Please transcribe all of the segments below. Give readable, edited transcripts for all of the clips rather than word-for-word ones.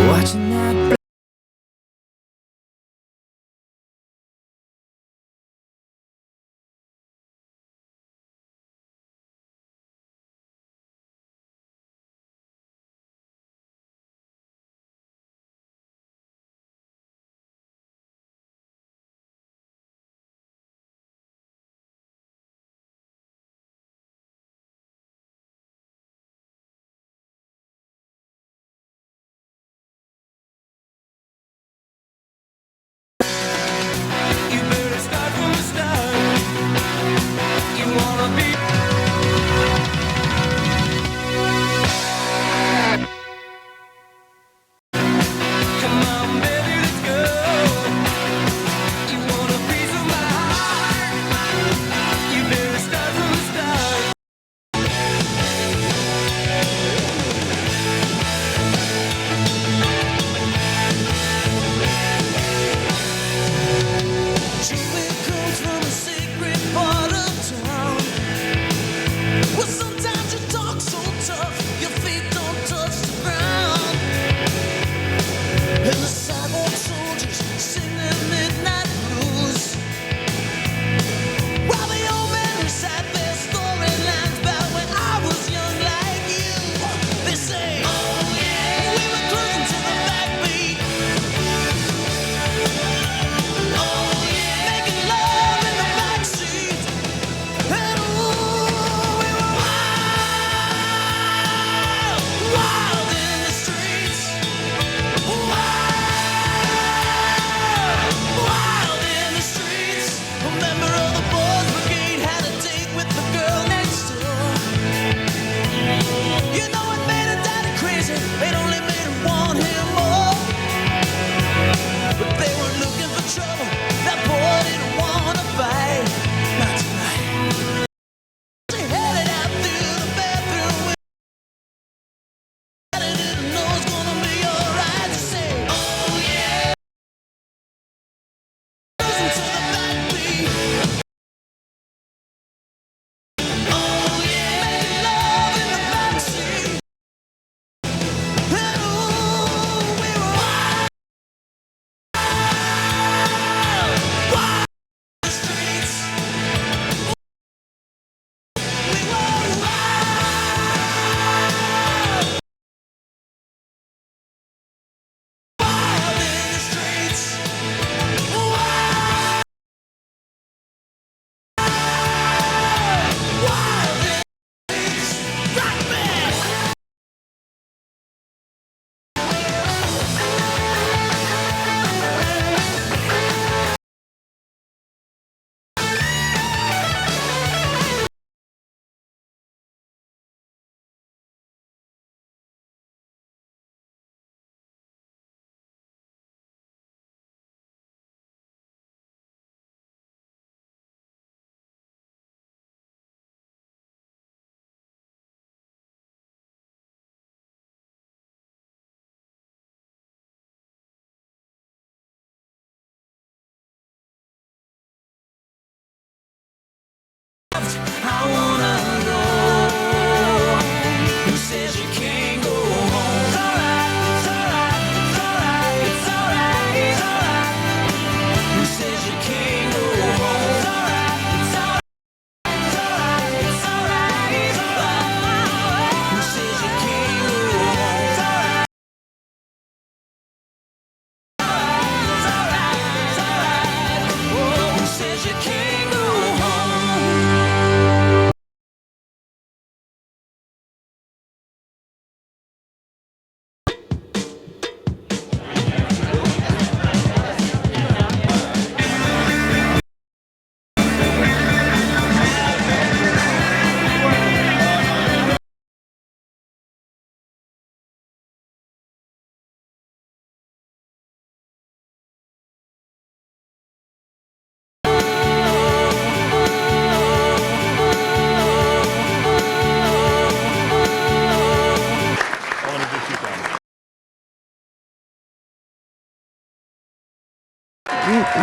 Watching that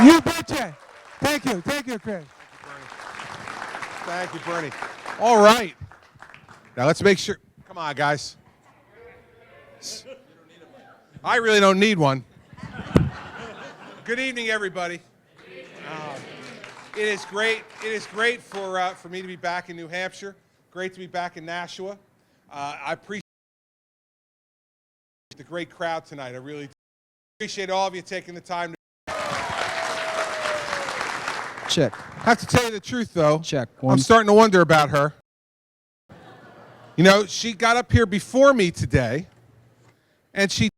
You betcha. Thank you, Chris. Thank you, Bernie. All right. Now let's make sure. Come on, guys. I really don't need one. Good evening, everybody. It is great. It is great for me to be back in New Hampshire. Great to be back in Nashua. I appreciate the great crowd tonight. I really appreciate all of you taking the time to Check. have to tell you the truth, though. Check. I'm starting to wonder about her. You know, she got up here before me today, and she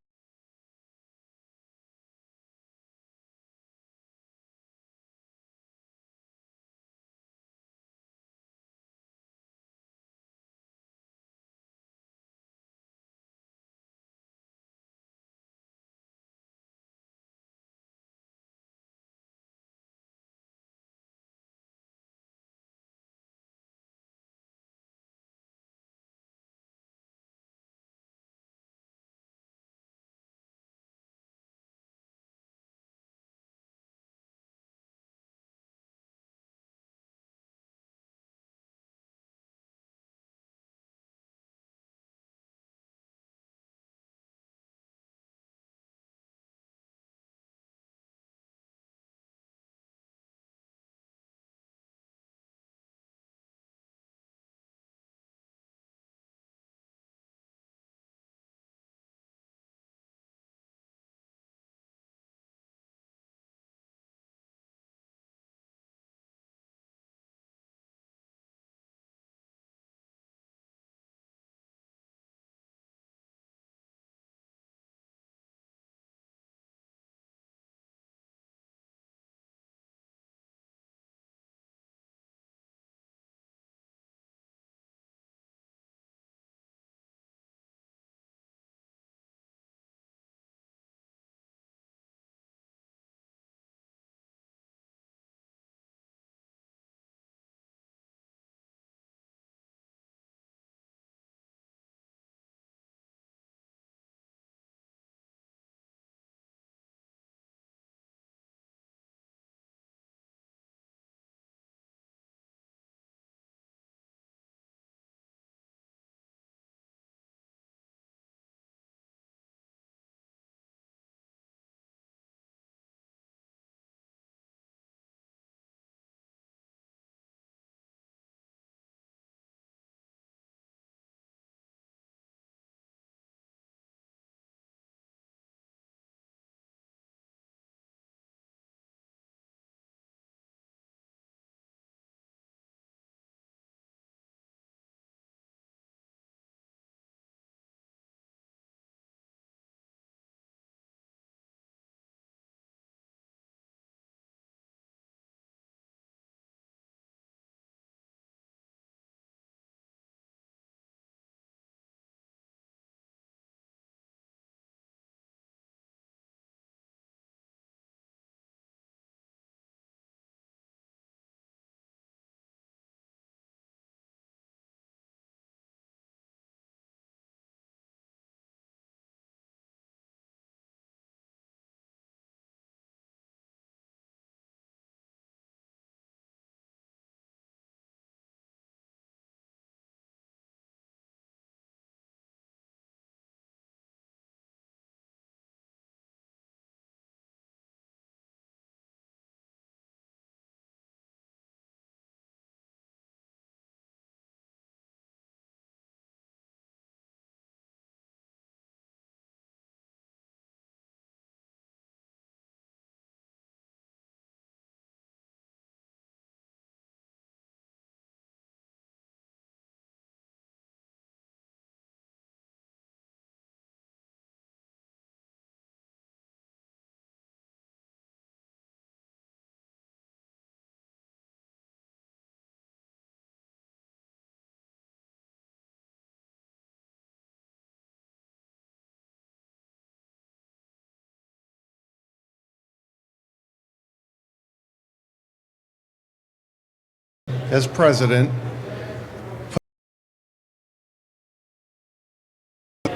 as president,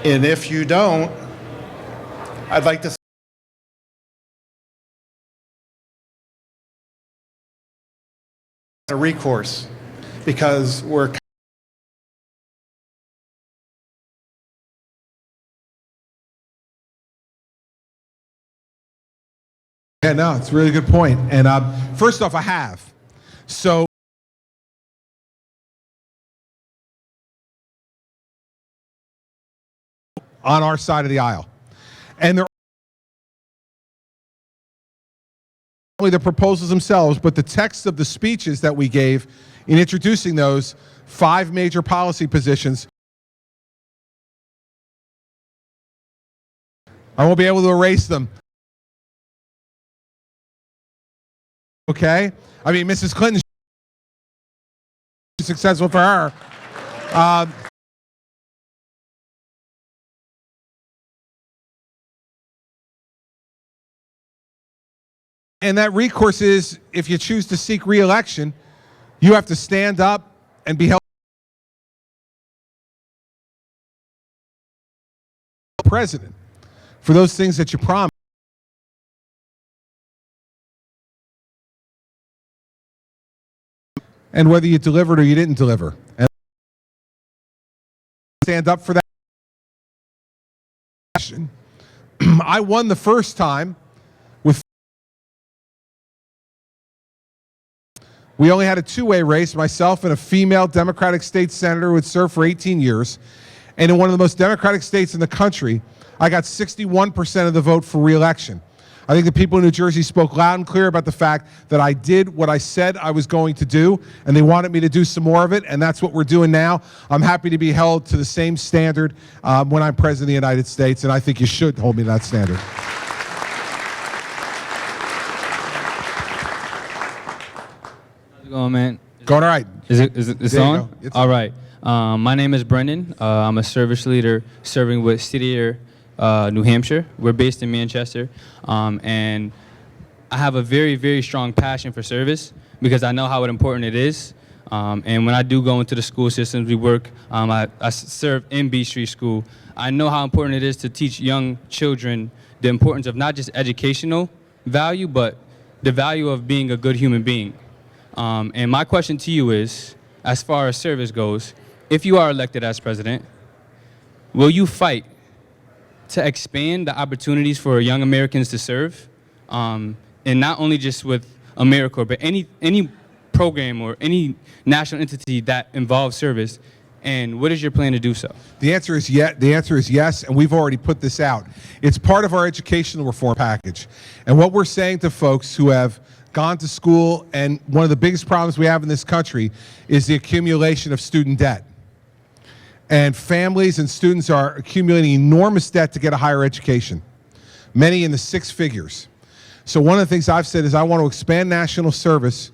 and if you don't, I'd like to a recourse because we're Yeah, no, it's a really good point. And first off, I have. So on our side of the aisle. And they're only the proposals themselves, but the text of the speeches that we gave in introducing those 5 major policy positions. I won't be able to erase them. Okay? I mean, Mrs. Clinton, successful for her. And that recourse is, if you choose to seek re-election, you have to stand up and be held president for those things that you promised. And whether you delivered or you didn't deliver. And stand up for that. I won the first time with. We only had a 2-way race, myself and a female Democratic state senator who had served for 18 years. And in one of the most Democratic states in the country, I got 61% of the vote for re-election. I think the people in New Jersey spoke loud and clear about the fact that I did what I said I was going to do, and they wanted me to do some more of it, and that's what we're doing now. I'm happy to be held to the same standard when I'm President of the United States, and I think you should hold me to that standard. How's it going, man? Going all right. Is it on? It's all right. My name is Brendan. I'm a service leader serving with City New Hampshire. We're based in Manchester, and I have a very, very strong passion for service because I know how important it is. And when I do go into the school systems, we work. I serve in B Street School. I know how important it is to teach young children the importance of not just educational value, but the value of being a good human being. And my question to you is, as far as service goes, if you are elected as president, will you fight to expand the opportunities for young Americans to serve, and not only just with AmeriCorps, but any program or any national entity that involves service? And what is your plan to do so? The answer is yes, and we've already put this out. It's part of our educational reform package. And what we're saying to folks who have gone to school, and one of the biggest problems we have in this country is the accumulation of student debt. And families and students are accumulating enormous debt to get a higher education, many in the 6 figures. So one of the things I've said is I want to expand national service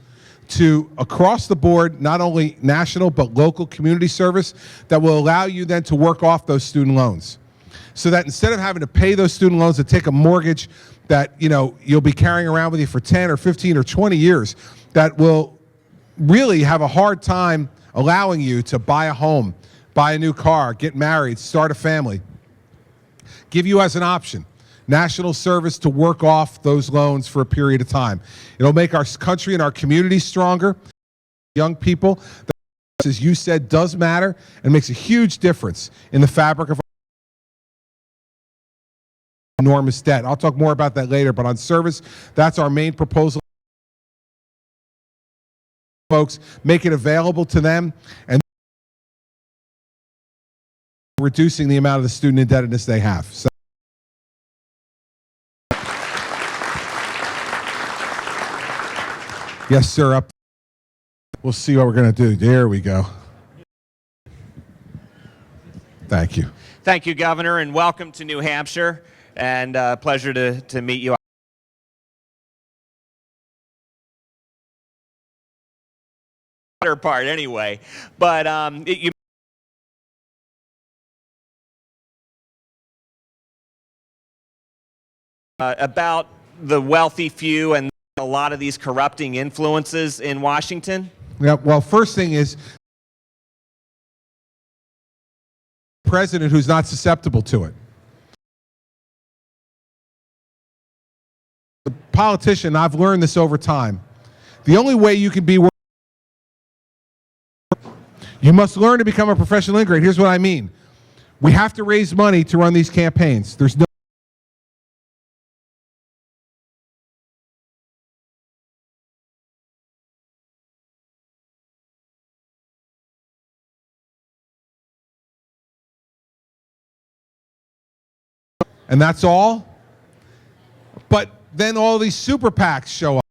to across the board, not only national but local community service that will allow you then to work off those student loans. So that instead of having to pay those student loans to take a mortgage that you'll be carrying around with you for 10 or 15 or 20 years, that will really have a hard time allowing you to buy a home, buy a new car, get married, start a family. Give you as an option national service to work off those loans for a period of time. It'll make our country and our community stronger. Young people, as you said, does matter and makes a huge difference in the fabric of enormous debt. I'll talk more about that later, but on service, that's our main proposal. Folks, make it available to them and reducing the amount of the student indebtedness they have. So yes, sir, up. We'll see what we're going to do. There we go. Thank you. Thank you, Governor, and welcome to New Hampshire, and pleasure to meet you. Part anyway, but you about the wealthy few and a lot of these corrupting influences in Washington. Yeah, well, first thing is president who's not susceptible to it. The politician, I've learned this over time. The only way you can be You must learn to become a professional integrator. Here's what I mean. We have to raise money to run these campaigns. There's no and that's all. But then all these super PACs show up.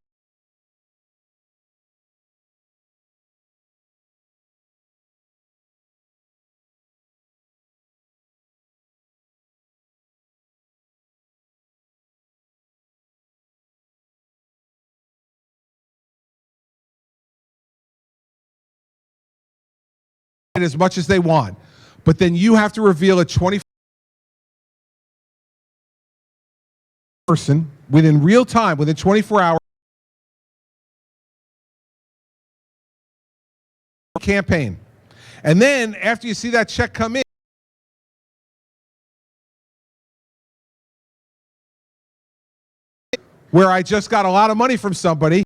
As much as they want. But then you have to reveal a 24 person within real time, within 24 hours campaign. And then after you see that check come in, where I just got a lot of money from somebody,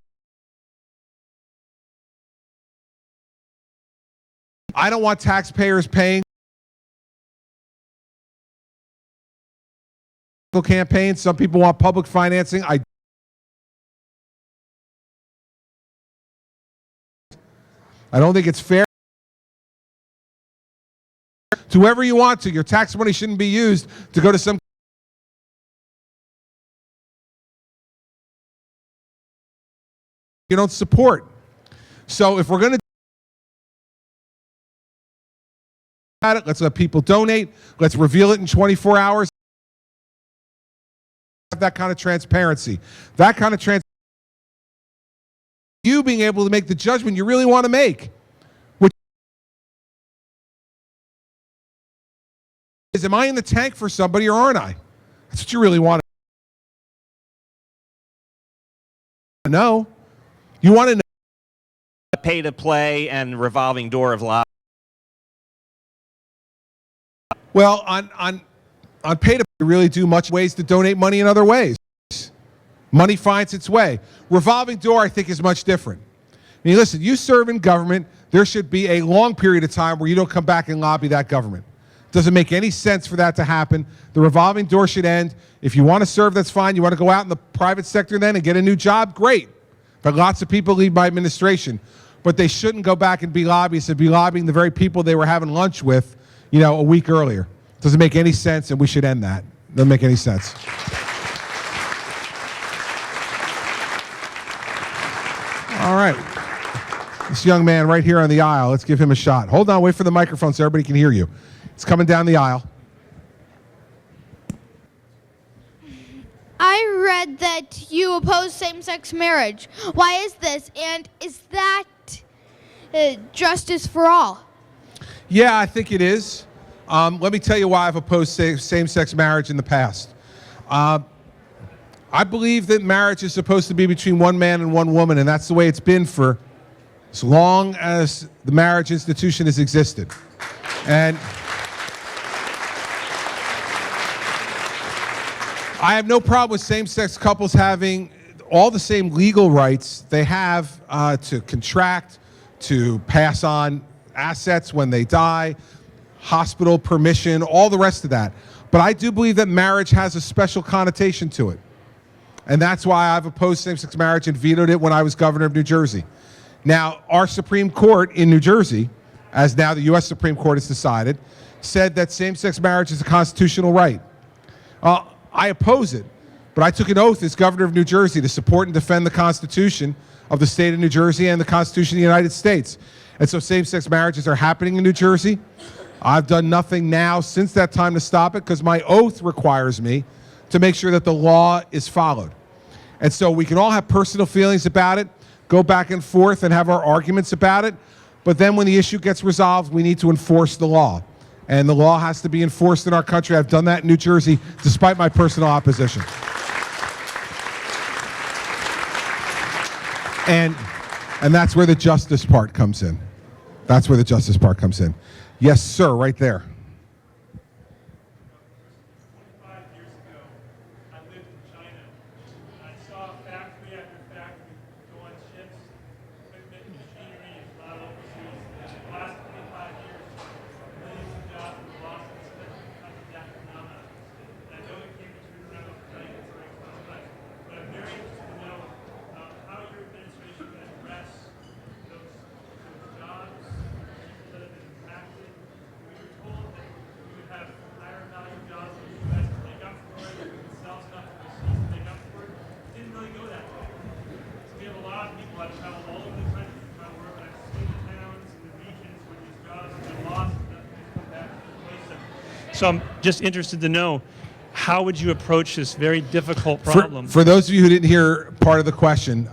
I don't want taxpayers paying campaigns. Some people want public financing. I don't think it's fair. To whoever you want to. Your tax money shouldn't be used to go to some you don't support. So if we're going to let's let people donate. Let's reveal it in 24 hours. That kind of transparency. That kind of transparency. You being able to make the judgment you really want to make. Which is, am I in the tank for somebody or aren't I? That's what you really want to know. You want to know. Pay to play and revolving door of love. Well, on pay to play, you really do much ways to donate money in other ways. Money finds its way. Revolving door, I think, is much different. I mean, listen, you serve in government, there should be a long period of time where you don't come back and lobby that government. Doesn't make any sense for that to happen. The revolving door should end. If you want to serve, that's fine. You want to go out in the private sector then and get a new job, great. But lots of people leave my administration. But they shouldn't go back and be lobbyists and be lobbying the very people they were having lunch with, you know, a week earlier. Doesn't make any sense, and we should end that. Doesn't make any sense. All right. This young man right here on the aisle, let's give him a shot. Hold on, wait for the microphone so everybody can hear you. It's coming down the aisle. I read that you oppose same-sex marriage. Why is this? And is that justice for all? Yeah, I think it is. Let me tell you why I've opposed same-sex marriage in the past. I believe that marriage is supposed to be between one man and one woman, and that's the way it's been for as long as the marriage institution has existed. And I have no problem with same-sex couples having all the same legal rights they have to contract, to pass on assets when they die, hospital permission, all the rest of that. But I do believe that marriage has a special connotation to it. And that's why I've opposed same-sex marriage and vetoed it when I was governor of New Jersey. Now, our Supreme Court in New Jersey, as now the U.S. Supreme Court has decided, said that same-sex marriage is a constitutional right. I oppose it, but I took an oath as governor of New Jersey to support and defend the Constitution of the state of New Jersey and the Constitution of the United States. And so same-sex marriages are happening in New Jersey. I've done nothing now since that time to stop it because my oath requires me to make sure that the law is followed. And so we can all have personal feelings about it, go back and forth and have our arguments about it, but then when the issue gets resolved, we need to enforce the law. And the law has to be enforced in our country. I've done that in New Jersey, despite my personal opposition. And that's where the justice part comes in. That's where the justice part comes in. Yes, sir, right there. 25 years ago, I lived in China. I saw factory after factory go on ships, equipment, machinery, a lot overseas. In the last 25 So I'm just interested to know, how would you approach this very difficult problem? For those of you who didn't hear part of the question,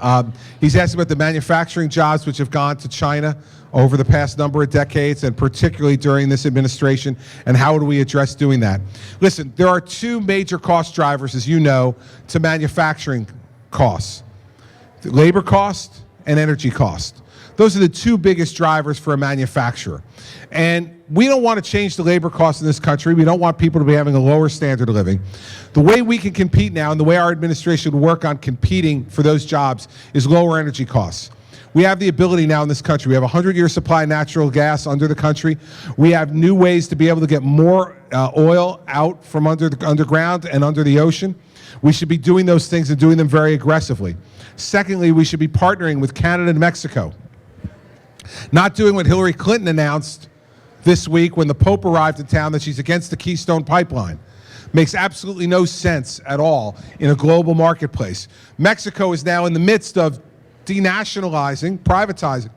he's asking about the manufacturing jobs which have gone to China over the past number of decades, and particularly during this administration, and how do we address doing that? Listen, there are two major cost drivers, as you know, to manufacturing costs: labor cost and energy cost. Those are the two biggest drivers for a manufacturer. And we don't want to change the labor costs in this country. We don't want people to be having a lower standard of living. The way we can compete now, and the way our administration would work on competing for those jobs, is lower energy costs. We have the ability now in this country. We have a 100-year supply of natural gas under the country. We have new ways to be able to get more oil out from underground and under the ocean. We should be doing those things and doing them very aggressively. Secondly, we should be partnering with Canada and Mexico. Not doing what Hillary Clinton announced this week when the Pope arrived in town, that she's against the Keystone Pipeline. Makes absolutely no sense at all in a global marketplace. Mexico is now in the midst of denationalizing, privatizing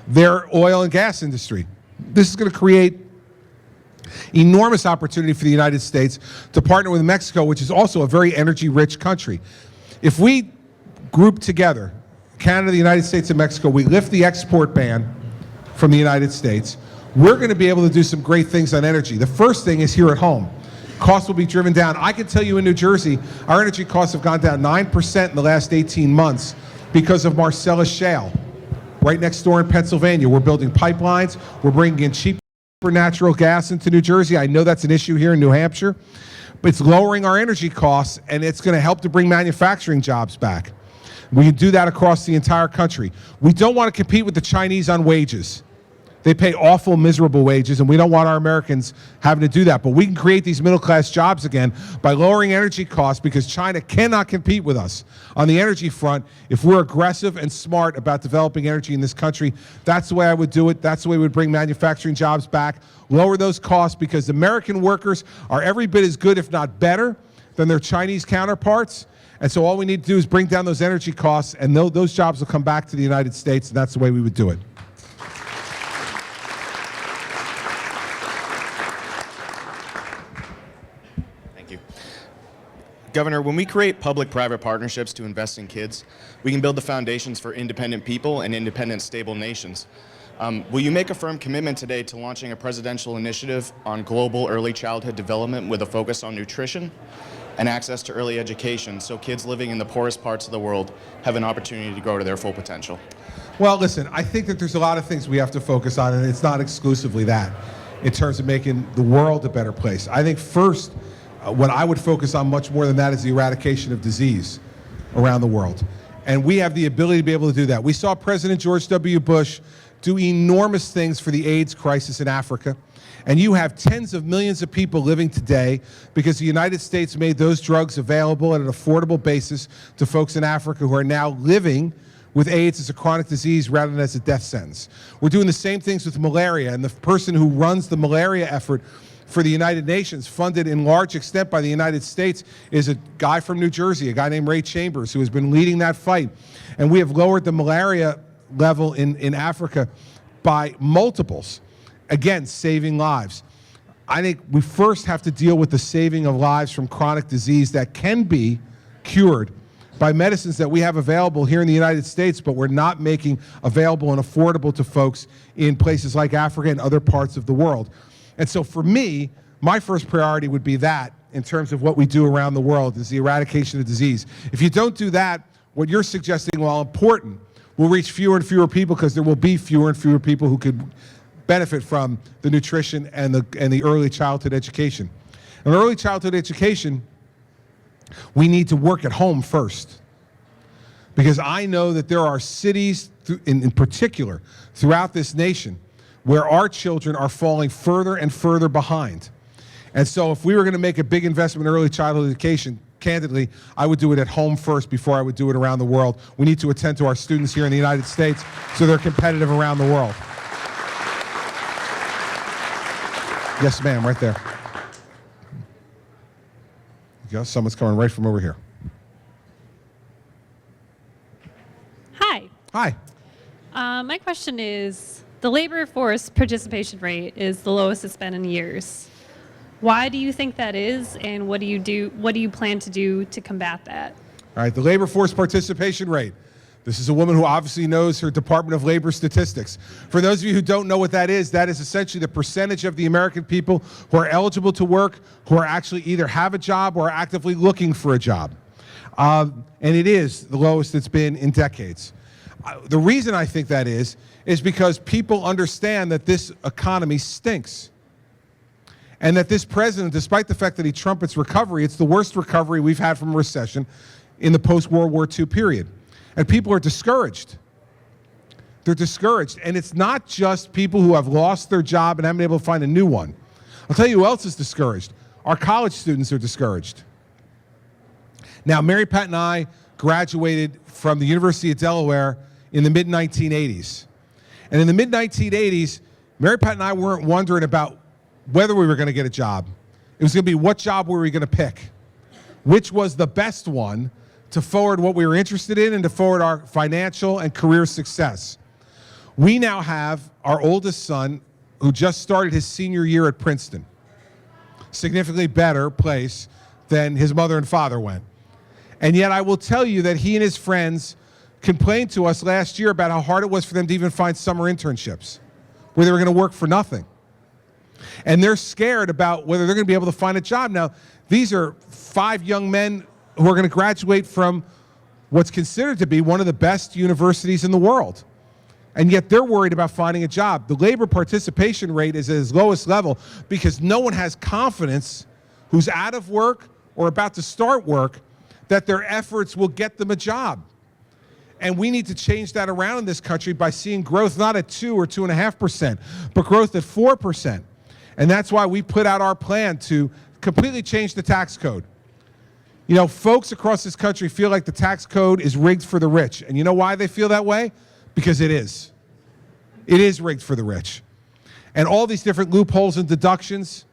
their oil and gas industry. This is going to create enormous opportunity for the United States to partner with Mexico, which is also a very energy-rich country. If we group together Canada, the United States, and Mexico, we lift the export ban from the United States, we're going to be able to do some great things on energy. The first thing is here at home. Costs will be driven down. I can tell you in New Jersey, our energy costs have gone down 9% in the last 18 months because of Marcellus Shale. Right next door in Pennsylvania, we're building pipelines. We're bringing in cheaper natural gas into New Jersey. I know that's an issue here in New Hampshire, but it's lowering our energy costs, and it's going to help to bring manufacturing jobs back. We can do that across the entire country. We don't want to compete with the Chinese on wages. They pay awful, miserable wages, and we don't want our Americans having to do that. But we can create these middle-class jobs again by lowering energy costs, because China cannot compete with us on the energy front if we're aggressive and smart about developing energy in this country. That's the way I would do it. That's the way we would bring manufacturing jobs back, lower those costs, because American workers are every bit as good, if not better, than their Chinese counterparts. And so all we need to do is bring down those energy costs, and those jobs will come back to the United States, and that's the way we would do it. Thank you. Governor, when we create public-private partnerships to invest in kids, we can build the foundations for independent people and independent, stable nations. Will you make a firm commitment today to launching a presidential initiative on global early childhood development with a focus on nutrition and access to early education, so kids living in the poorest parts of the world have an opportunity to grow to their full potential? Well, listen, I think that there's a lot of things we have to focus on, and it's not exclusively that in terms of making the world a better place. I think first, what I would focus on much more than that is the eradication of disease around the world. And we have the ability to be able to do that. We saw President George W. Bush do enormous things for the AIDS crisis in Africa. And you have tens of millions of people living today because the United States made those drugs available at an affordable basis to folks in Africa who are now living with AIDS as a chronic disease rather than as a death sentence. We're doing the same things with malaria, and the person who runs the malaria effort for the United Nations, funded in large extent by the United States, is a guy from New Jersey, a guy named Ray Chambers, who has been leading that fight. And we have lowered the malaria level in Africa by multiples. Again, saving lives. I think we first have to deal with the saving of lives from chronic disease that can be cured by medicines that we have available here in the United States, but we're not making available and affordable to folks in places like Africa and other parts of the world. And so for me, my first priority would be that in terms of what we do around the world, is the eradication of disease. If you don't do that, what you're suggesting, while important, will reach fewer and fewer people, because there will be fewer and fewer people who could benefit from the nutrition and the early childhood education. And early childhood education, we need to work at home first. Because I know that there are cities, in particular, throughout this nation, where our children are falling further and further behind. And so if we were going to make a big investment in early childhood education, candidly, I would do it at home first before I would do it around the world. We need to attend to our students here in the United States so they're competitive around the world. Yes, ma'am, right there. You go. Someone's coming right from over here. Hi. Hi. My question is, the labor force participation rate is the lowest it's been in years. Why do you think that is, and what do you plan to do to combat that? All right, the labor force participation rate. This is a woman who obviously knows her Department of Labor statistics. For those of you who don't know what that is essentially the percentage of the American people who are eligible to work, who are actually either have a job or are actively looking for a job. And it is the lowest it's been in decades. The reason I think that is because people understand that this economy stinks. And that this president, despite the fact that he trumpets recovery, it's the worst recovery we've had from a recession in the post-World War II period. And people are discouraged. They're discouraged. And it's not just people who have lost their job and haven't been able to find a new one. I'll tell you who else is discouraged. Our college students are discouraged. Now, Mary Pat and I graduated from the University of Delaware in the mid-1980s. And in the mid-1980s, Mary Pat and I weren't wondering about whether we were going to get a job. It was going to be what job were we going to pick, which was the best one to forward what we were interested in and to forward our financial and career success. We now have our oldest son who just started his senior year at Princeton. Significantly better place than his mother and father went. And yet I will tell you that he and his friends complained to us last year about how hard it was for them to even find summer internships where they were going to work for nothing. And they're scared about whether they're going to be able to find a job. Now, these are 5 young men who are going to graduate from what's considered to be one of the best universities in the world. And yet they're worried about finding a job. The labor participation rate is at its lowest level because no one has confidence who's out of work or about to start work that their efforts will get them a job. And we need to change that around in this country by seeing growth not at 2 or 2.5%, but growth at 4%. And that's why we put out our plan to completely change the tax code. You know, folks across this country feel like the tax code is rigged for the rich. And you know why they feel that way? Because it is. It is rigged for the rich. And all these different loopholes and deductions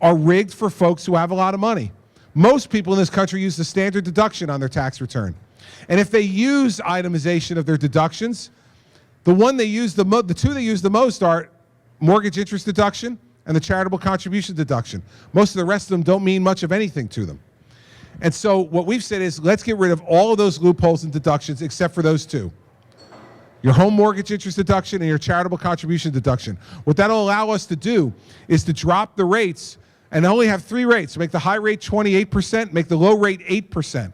are rigged for folks who have a lot of money. Most people in this country use the standard deduction on their tax return. And if they use itemization of their deductions, the two they use the most are mortgage interest deduction and the charitable contribution deduction. Most of the rest of them don't mean much of anything to them. And so what we've said is let's get rid of all of those loopholes and deductions except for those 2. Your home mortgage interest deduction and your charitable contribution deduction. What that'll allow us to do is to drop the rates and only have 3 rates. Make the high rate 28%, make the low rate 8%,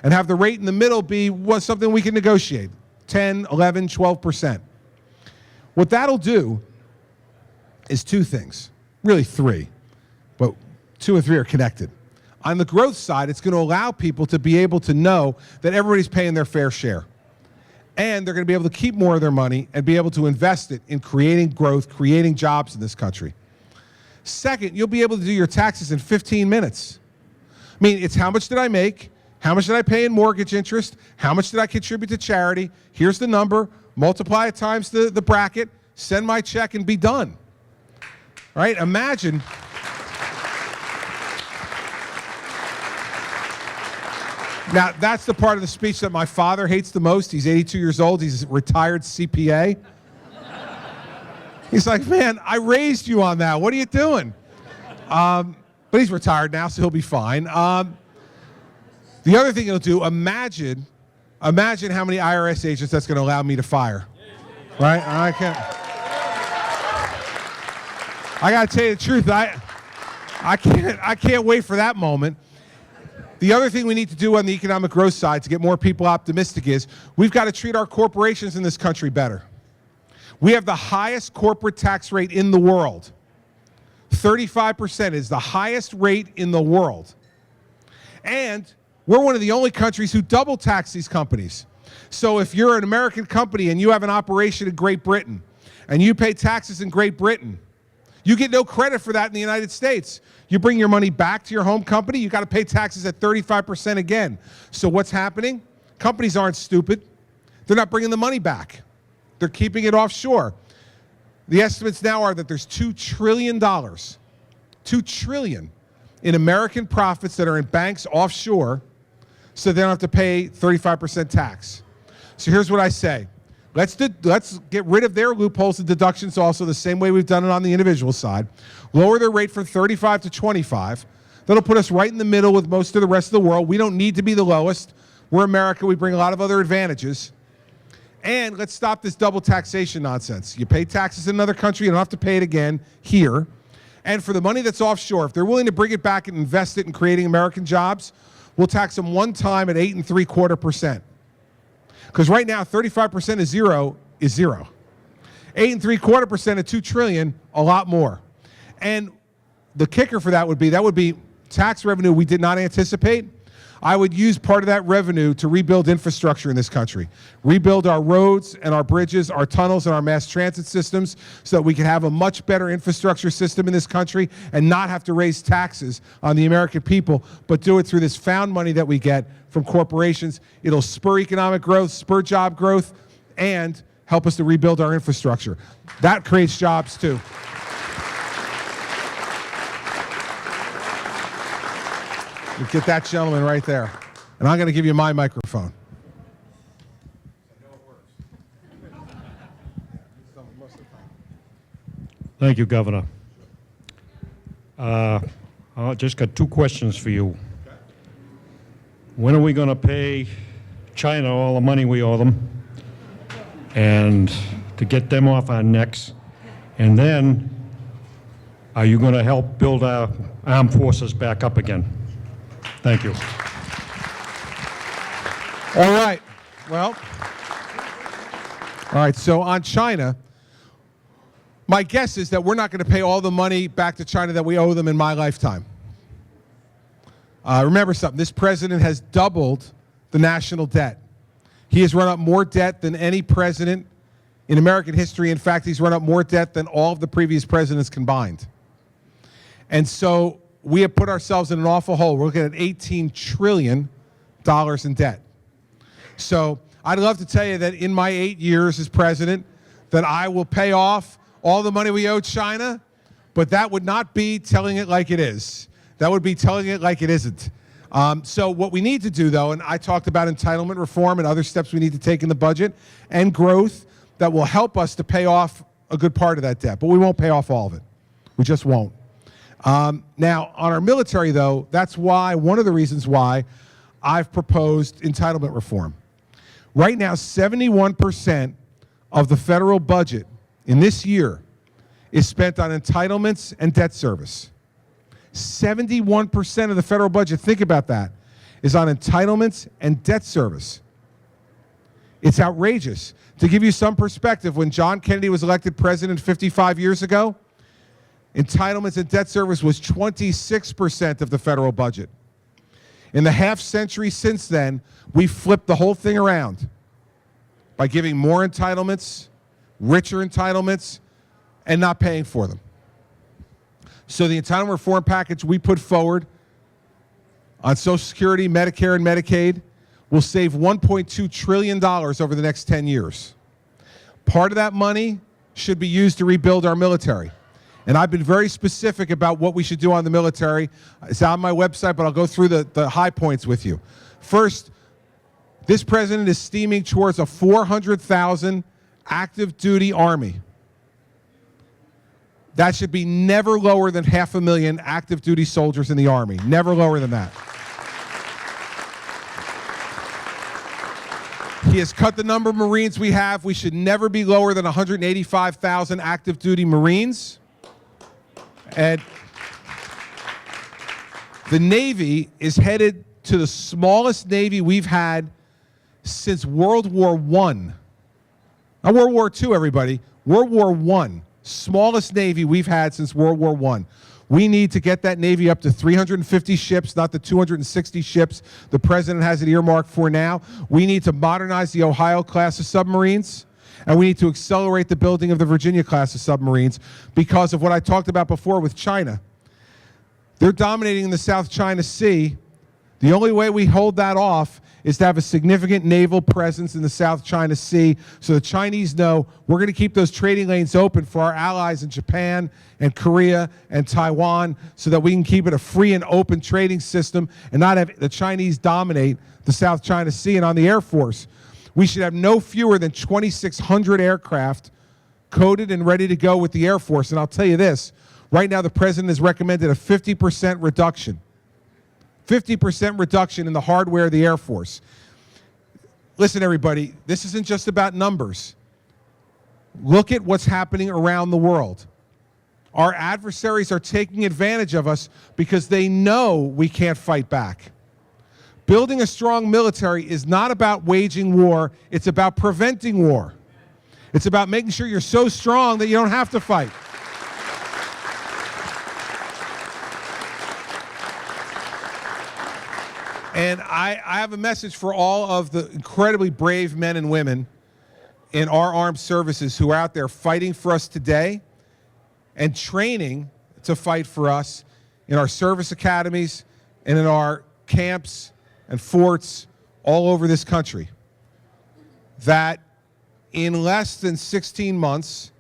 and have the rate in the middle be something we can negotiate, 10, 11, 12%. What that'll do is 2 things, really 3, but 2 and 3 are connected. On the growth side, it's going to allow people to be able to know that everybody's paying their fair share. And they're going to be able to keep more of their money and be able to invest it in creating growth, creating jobs in this country. Second, you'll be able to do your taxes in 15 minutes. I mean, it's how much did I make? How much did I pay in mortgage interest? How much did I contribute to charity? Here's the number. Multiply it times the bracket. Send my check and be done. All right? Imagine. Now, that's the part of the speech that my father hates the most. He's 82 years old. He's a retired CPA. He's like, man, I raised you on that. What are you doing? But he's retired now, so he'll be fine. The other thing he'll do, imagine how many IRS agents that's going to allow me to fire. Right? I got to tell you the truth. I can't wait for that moment. The other thing we need to do on the economic growth side to get more people optimistic is we've got to treat our corporations in this country better. We have the highest corporate tax rate in the world. 35% is the highest rate in the world. And we're one of the only countries who double tax these companies. So if you're an American company and you have an operation in Great Britain and you pay taxes in Great Britain, you get no credit for that in the United States. You bring your money back to your home company, you got to pay taxes at 35% again. So what's happening? Companies aren't stupid. They're not bringing the money back. They're keeping it offshore. The estimates now are that there's $2 trillion, $2 trillion in American profits that are in banks offshore, so they don't have to pay 35% tax. So here's what I say. Let's get rid of their loopholes and deductions also the same way we've done it on the individual side. Lower their rate from 35 to 25. That'll put us right in the middle with most of the rest of the world. We don't need to be the lowest. We're America. We bring a lot of other advantages. And let's stop this double taxation nonsense. You pay taxes in another country, you don't have to pay it again here. And for the money that's offshore, if they're willing to bring it back and invest it in creating American jobs, we'll tax them one time at 8.75%. Because right now, 35% of zero is zero. 8.75% of $2 trillion, a lot more. And the kicker for that would be tax revenue we did not anticipate. I would use part of that revenue to rebuild infrastructure in this country. Rebuild our roads and our bridges, our tunnels and our mass transit systems so that we can have a much better infrastructure system in this country and not have to raise taxes on the American people, but do it through this found money that we get from corporations. It'll spur economic growth, spur job growth, and help us to rebuild our infrastructure. That creates jobs too. Get that gentleman right there. And I'm going to give you my microphone. Thank you, Governor. I just got two questions for you. When are we going to pay China all the money we owe them and to get them off our necks? And then, are you going to help build our armed forces back up again? Thank you. All right. Well, all right. So on China, my guess is that we're not going to pay all the money back to China that we owe them in my lifetime. Remember something. This president has doubled the national debt. He has run up more debt than any president in American history. In fact, he's run up more debt than all of the previous presidents combined. And so we have put ourselves in an awful hole. We're looking at $18 trillion in debt. So I'd love to tell you that in my 8 years as president that I will pay off all the money we owe China, but that would not be telling it like it is. That would be telling it like it isn't. So what we need to do, though, and I talked about entitlement reform and other steps we need to take in the budget and growth that will help us to pay off a good part of that debt, but we won't pay off all of it. We just won't. Now, on our military, though, that's why, one of the reasons why I've proposed entitlement reform. Right now, 71% of the federal budget in this year is spent on entitlements and debt service. 71% of the federal budget, think about that, is on entitlements and debt service. It's outrageous. To give you some perspective, when John Kennedy was elected president 55 years ago, entitlements and debt service was 26% of the federal budget. In the half century since then, we flipped the whole thing around by giving more entitlements, richer entitlements, and not paying for them. So the entitlement reform package we put forward on Social Security, Medicare, and Medicaid will save $1.2 trillion over the next 10 years. Part of that money should be used to rebuild our military. And I've been very specific about what we should do on the military. It's on my website, but I'll go through the high points with you. First, this president is steaming towards a 400,000 active duty army. That should be never lower than 500,000 active duty soldiers in the Army. Never lower than that. He has cut the number of Marines we have. We should never be lower than 185,000 active duty Marines. And the Navy is headed to the smallest Navy we've had since World War I. Not World War II, everybody. World War I. Smallest Navy we've had since World War I. We need to get that Navy up to 350 ships, not the 260 ships the president has it earmarked for now. We need to modernize the Ohio class of submarines, and we need to accelerate the building of the Virginia class of submarines because of what I talked about before with China. They're dominating the South China Sea. The only way we hold that off is to have a significant naval presence in the South China Sea so the Chinese know we're going to keep those trading lanes open for our allies in Japan and Korea and Taiwan so that we can keep it a free and open trading system and not have the Chinese dominate the South China Sea. And on the Air Force, We should have no fewer than 2,600 aircraft coded and ready to go with the Air Force. And I'll tell you this, right now the president has recommended a 50% reduction. 50% reduction in the hardware of the Air Force. Listen, everybody, this isn't just about numbers. Look at what's happening around the world. Our adversaries are taking advantage of us because they know we can't fight back. Building a strong military is not about waging war, it's about preventing war. It's about making sure you're so strong that you don't have to fight. And I have a message for all of the incredibly brave men and women in our armed services who are out there fighting for us today and training to fight for us in our service academies and in our camps and forts all over this country. That in less than 16 months,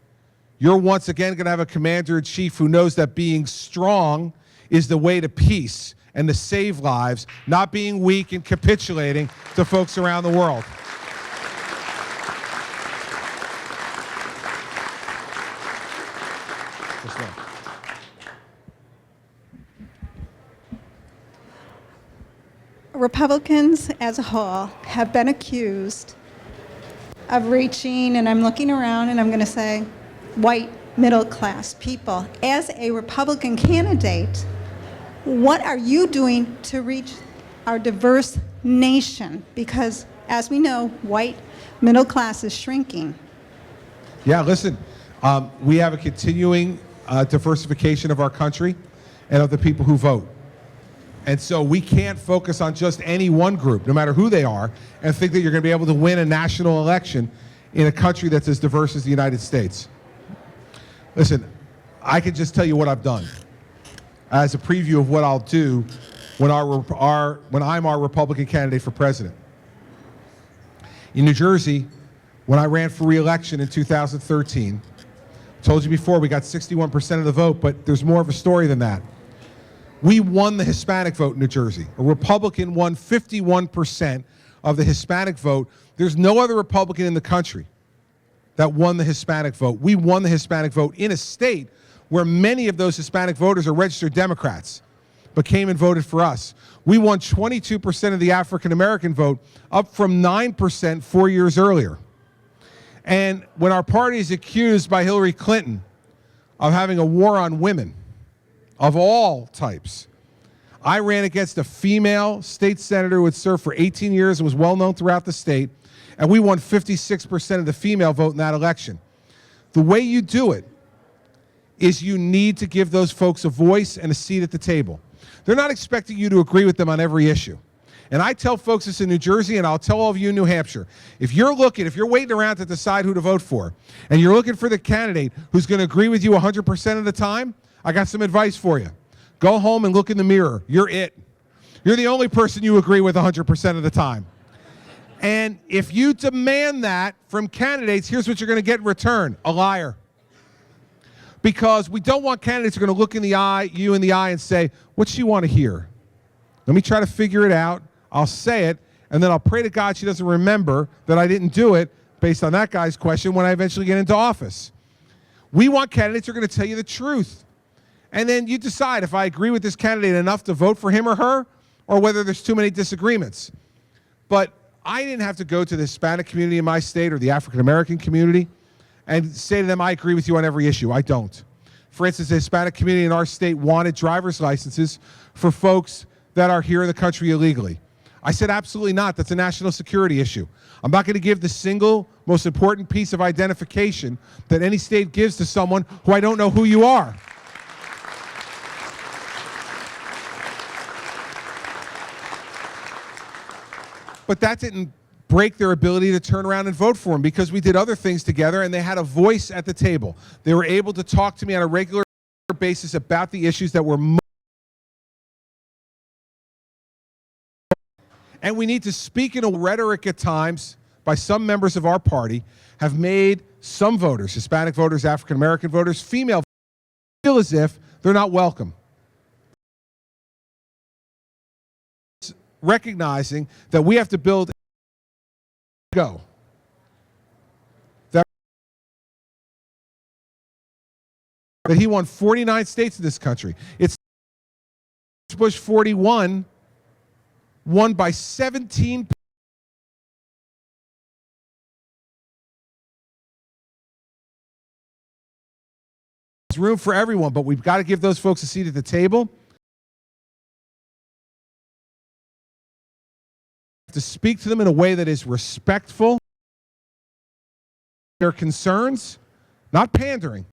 you're once again going to have a commander-in-chief who knows that being strong is the way to peace and to save lives, not being weak and capitulating to folks around the world. Republicans as a whole have been accused of reaching, and I'm looking around and I'm going to say, white middle class people. As a Republican candidate, what are you doing to reach our diverse nation? Because as we know, white middle class is shrinking. Yeah, listen, we have a continuing diversification of our country and of the people who vote. And so we can't focus on just any one group, no matter who they are, and think that you're going to be able to win a national election in a country that's as diverse as the United States. Listen, I can just tell you what I've done as a preview of what I'll do when I'm our Republican candidate for president. In New Jersey, when I ran for re-election in 2013, I told you before, we got 61% of the vote, but there's more of a story than that. We won the Hispanic vote in New Jersey. A Republican won 51% of the Hispanic vote. There's no other Republican in the country that won the Hispanic vote. We won the Hispanic vote in a state where many of those Hispanic voters are registered Democrats, but came and voted for us. We won 22% of the African American vote, up from 9% 4 years earlier. And when our party is accused by Hillary Clinton of having a war on women, of all types. I ran against a female state senator who had served for 18 years and was well known throughout the state, and we won 56% of the female vote in that election. The way you do it is you need to give those folks a voice and a seat at the table. They're not expecting you to agree with them on every issue. And I tell folks this in New Jersey, and I'll tell all of you in New Hampshire, if you're waiting around to decide who to vote for, and you're looking for the candidate who's going to agree with you 100% of the time, I got some advice for you. Go home and look in the mirror. You're it. You're the only person you agree with 100% of the time. And if you demand that from candidates, here's what you're going to get in return: a liar. Because we don't want candidates who are going to look you in the eye and say, what's she want to hear? Let me try to figure it out. I'll say it, and then I'll pray to God she doesn't remember that I didn't do it based on that guy's question when I eventually get into office. We want candidates who are going to tell you the truth. And then you decide if I agree with this candidate enough to vote for him or her, or whether there's too many disagreements. But I didn't have to go to the Hispanic community in my state or the African American community and say to them, I agree with you on every issue. I don't. For instance, the Hispanic community in our state wanted driver's licenses for folks that are here in the country illegally. I said, absolutely not. That's a national security issue. I'm not going to give the single most important piece of identification that any state gives to someone who I don't know who you are. But that didn't break their ability to turn around and vote for him, because we did other things together and they had a voice at the table. They were able to talk to me on a regular basis about the issues that were and we need to speak in a rhetoric at times by some members of our party have made some voters, Hispanic voters, African American voters, female voters, feel as if they're not welcome. Recognizing that we have to build Go. That he won 49 states in this country. It's Bush 41 won by 17. There's room for everyone, but we've got to give those folks a seat at the table. To speak to them in a way that is respectful. Their concerns, not pandering.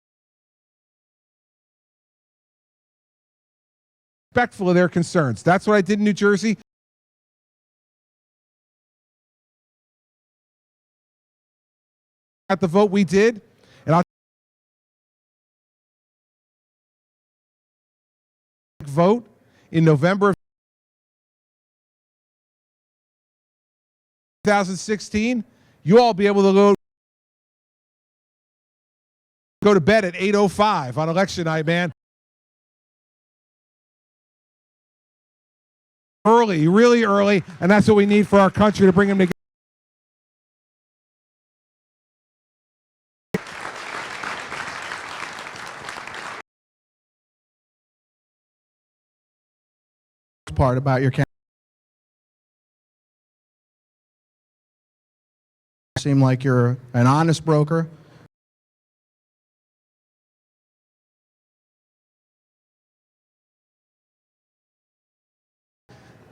Respectful of their concerns. That's what I did in New Jersey. At the vote we did, and I'll vote in November of 2016, you all be able to go to bed at 8:05 on election night, man. Early, really early, and that's what we need for our country to bring them together. Part about your campaign. Seem like you're an honest broker.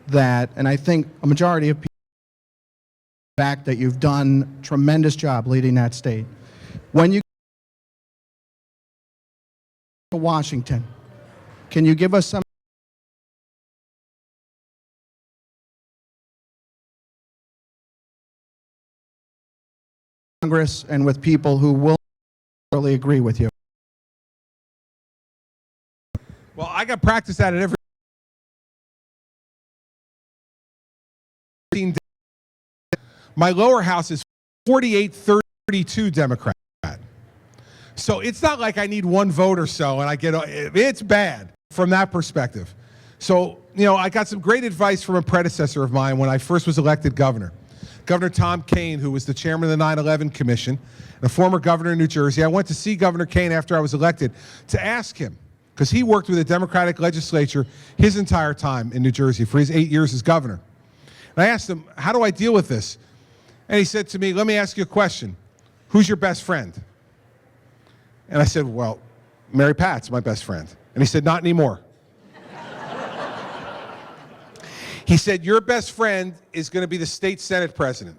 That, and I think a majority of people, the fact that you've done a tremendous job leading that state. When you to Washington, can you give us some Congress and with people who will really agree with you? Well, I got practice at it every my lower house is 48-32 Democrat. So it's not like I need one vote or so and I get, it's bad from that perspective. So, you know, I got some great advice from a predecessor of mine when I first was elected governor. Governor Tom Kean, who was the chairman of the 9/11 Commission, and a former governor in New Jersey. I went to see Governor Kean after I was elected to ask him, because he worked with the Democratic legislature his entire time in New Jersey for his 8 years as governor. And I asked him, how do I deal with this? And he said to me, let me ask you a question. Who's your best friend? And I said, well, Mary Pat's my best friend. And he said, not anymore. He said, your best friend is going to be the state Senate president.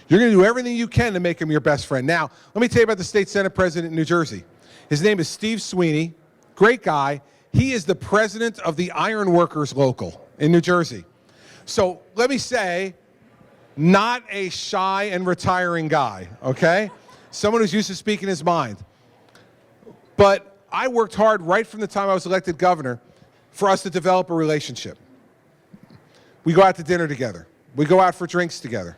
You're going to do everything you can to make him your best friend. Now, let me tell you about the state Senate president in New Jersey. His name is Steve Sweeney, great guy. He is the president of the Iron Workers Local in New Jersey. So let me say, not a shy and retiring guy, okay? Someone who's used to speaking his mind. But I worked hard right from the time I was elected governor for us to develop a relationship. We go out to dinner together. We go out for drinks together.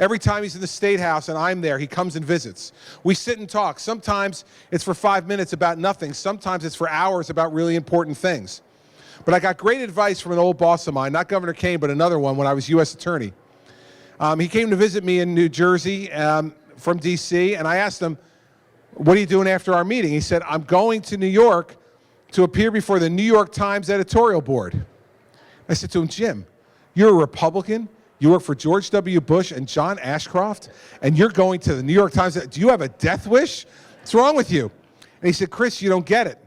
Every time he's in the State House and I'm there, he comes and visits. We sit and talk. Sometimes it's for 5 minutes about nothing. Sometimes it's for hours about really important things. But I got great advice from an old boss of mine, not Governor Kean, but another one when I was U.S. Attorney. He came to visit me in New Jersey from D.C., and I asked him, what are you doing after our meeting? He said, I'm going to New York to appear before the New York Times editorial board. I said to him, Jim, you're a Republican, you work for George W. Bush and John Ashcroft, and you're going to the New York Times. Do you have a death wish? What's wrong with you? And he said, Chris, you don't get it.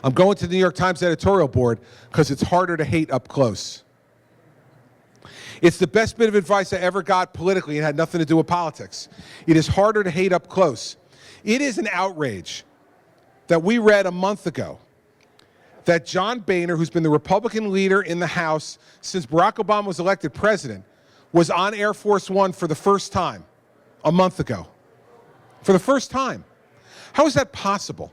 I'm going to the New York Times editorial board because it's harder to hate up close. It's the best bit of advice I ever got politically. It had nothing to do with politics. It is harder to hate up close. It is an outrage that we read a month ago that John Boehner, who's been the Republican leader in the House since Barack Obama was elected president, was on Air Force One for the first time a month ago. For the first time. How is that possible?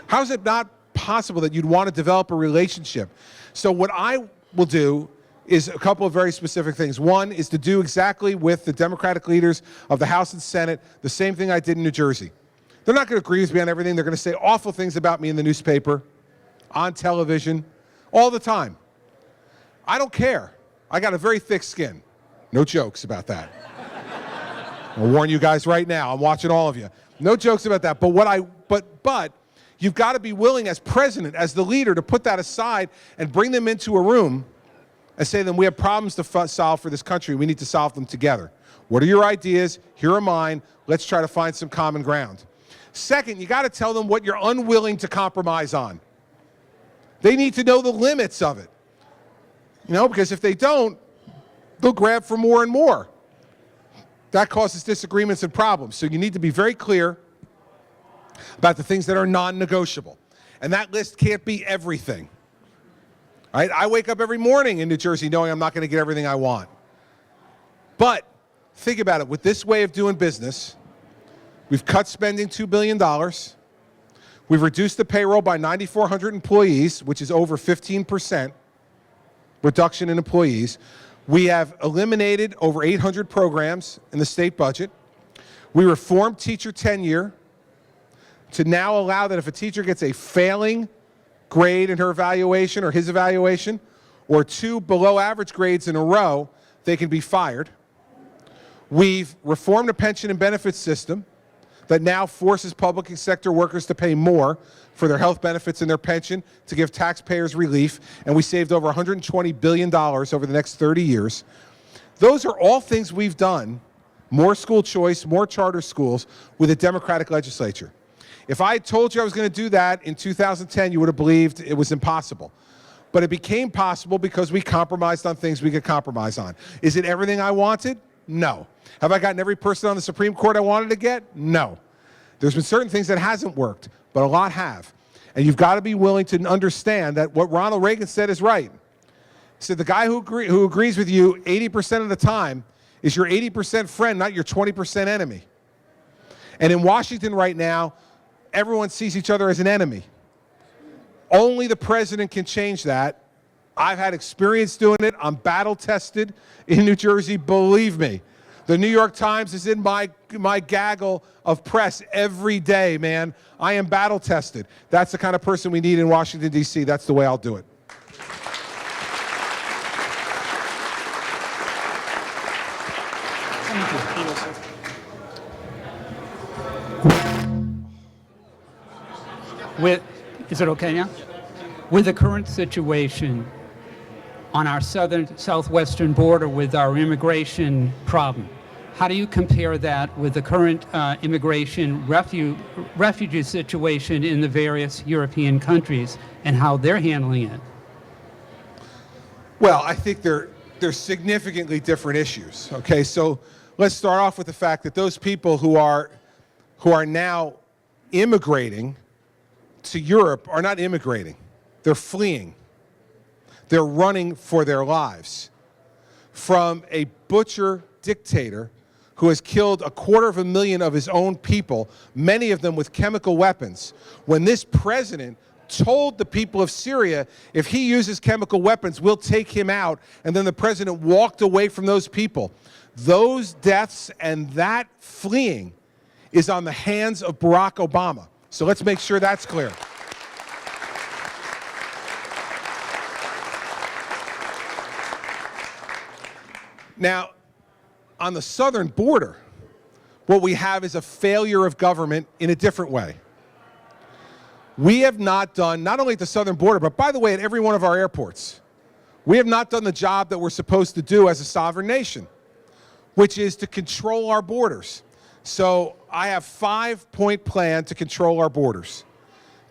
How is it not possible that you'd want to develop a relationship? So what I will do is a couple of very specific things. One is to do exactly with the Democratic leaders of the House and Senate the same thing I did in New Jersey. They're not going to agree with me on everything. They're going to say awful things about me in the newspaper, on television, all the time. I don't care. I got a very thick skin. No jokes about that. I'll warn you guys right now. I'm watching all of you. No jokes about that. But you've got to be willing as president, as the leader, to put that aside and bring them into a room and say to them, we have problems to solve for this country. We need to solve them together. What are your ideas? Here are mine. Let's try to find some common ground. Second, you got to tell them what you're unwilling to compromise on. They need to know the limits of it. You know, because if they don't, they'll grab for more and more. That causes disagreements and problems. So you need to be very clear about the things that are non-negotiable. And that list can't be everything. Right? I wake up every morning in New Jersey knowing I'm not going to get everything I want. But think about it. With this way of doing business, we've cut spending $2 billion. We've reduced the payroll by 9,400 employees, which is over 15% reduction in employees. We have eliminated over 800 programs in the state budget. We reformed teacher tenure to now allow that if a teacher gets a failing grade in her evaluation or his evaluation, or 2 below average grades in a row, they can be fired. We've reformed the pension and benefits system that now forces public sector workers to pay more for their health benefits and their pension to give taxpayers relief, and we saved over $120 billion over the next 30 years. Those are all things we've done, more school choice, more charter schools, with a Democratic legislature. If I had told you I was going to do that in 2010, you would have believed it was impossible. But it became possible because we compromised on things we could compromise on. Is it everything I wanted? No. Have I gotten every person on the Supreme Court I wanted to get? No. There's been certain things that hasn't worked, but a lot have. And you've got to be willing to understand that what Ronald Reagan said is right. He said the guy who agrees with you 80% of the time is your 80% friend, not your 20% enemy. And in Washington right now, everyone sees each other as an enemy. Only the president can change that. I've had experience doing it. I'm battle tested in New Jersey, believe me. The New York Times is in my gaggle of press every day, man. I am battle tested. That's the kind of person we need in Washington, D.C. That's the way I'll do it. Is it okay now? With the current situation on our southwestern border with our immigration problem, how do you compare that with the current immigration refugee situation in the various European countries and how they're handling it? Well, I think they're significantly different issues. Okay, so let's start off with the fact that those people who are now immigrating to Europe are not immigrating. They're fleeing. They're running for their lives from a butcher dictator who has killed 250,000 of his own people, many of them with chemical weapons. When this president told the people of Syria, if he uses chemical weapons, we'll take him out, and then the president walked away from those people. Those deaths and that fleeing is on the hands of Barack Obama. So let's make sure that's clear. Now, on the southern border, what we have is a failure of government in a different way. We have not done, not only at the southern border, but by the way, at every one of our airports, we have not done the job that we're supposed to do as a sovereign nation, which is to control our borders. So I have a 5-point plan to control our borders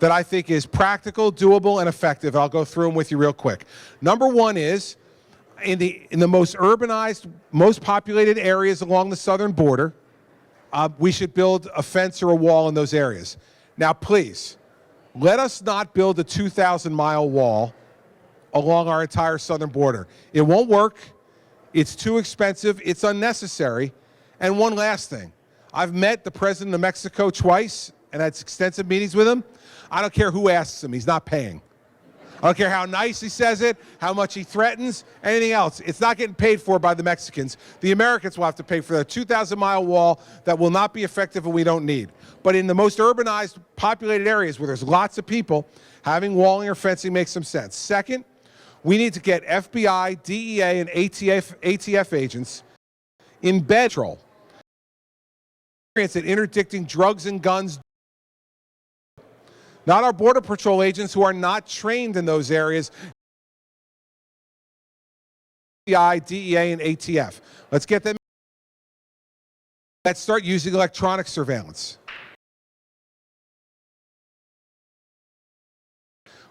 that I think is practical, doable, and effective. I'll go through them with you real quick. Number one is, in the most urbanized, most populated areas along the southern border, we should build a fence or a wall in those areas. Now, please, let us not build a 2,000-mile wall along our entire southern border. It won't work. It's too expensive. It's unnecessary. And one last thing. I've met the president of Mexico twice and had extensive meetings with him. I don't care who asks him. He's not paying. I don't care how nice he says it, how much he threatens, anything else. It's not getting paid for by the Mexicans. The Americans will have to pay for that 2,000-mile wall that will not be effective and we don't need. But in the most urbanized, populated areas where there's lots of people, having walling or fencing makes some sense. Second, we need to get FBI, DEA, and ATF agents in bedroll. At interdicting drugs and guns. Not our Border Patrol agents who are not trained in those areas. FBI, DEA, and ATF. Let's get them. Let's start using electronic surveillance.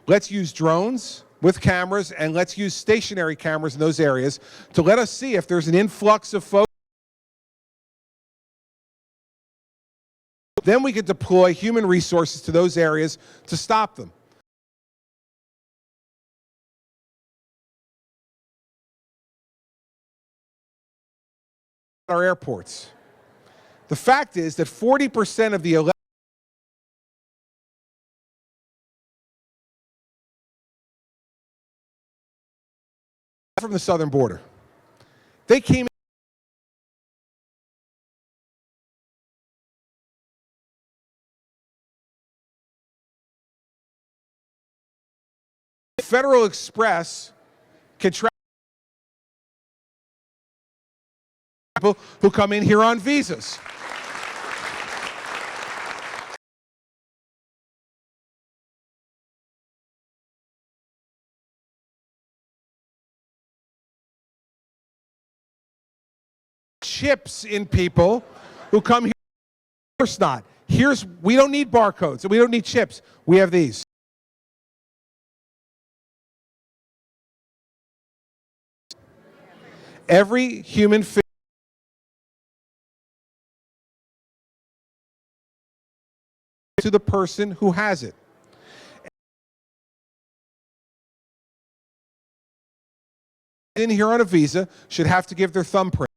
Let's use drones with cameras, and let's use stationary cameras in those areas to let us see if there's an influx of folks. Then we can deploy human resources to those areas to stop them. Our airports. The fact is that 40% of the from the southern border. They came Federal Express can track people who come in here on visas. Chips in people who come here. Of course not. We don't need barcodes, we don't need chips. We have these. Every human to the person who has it. In here on a visa should have to give their thumbprint.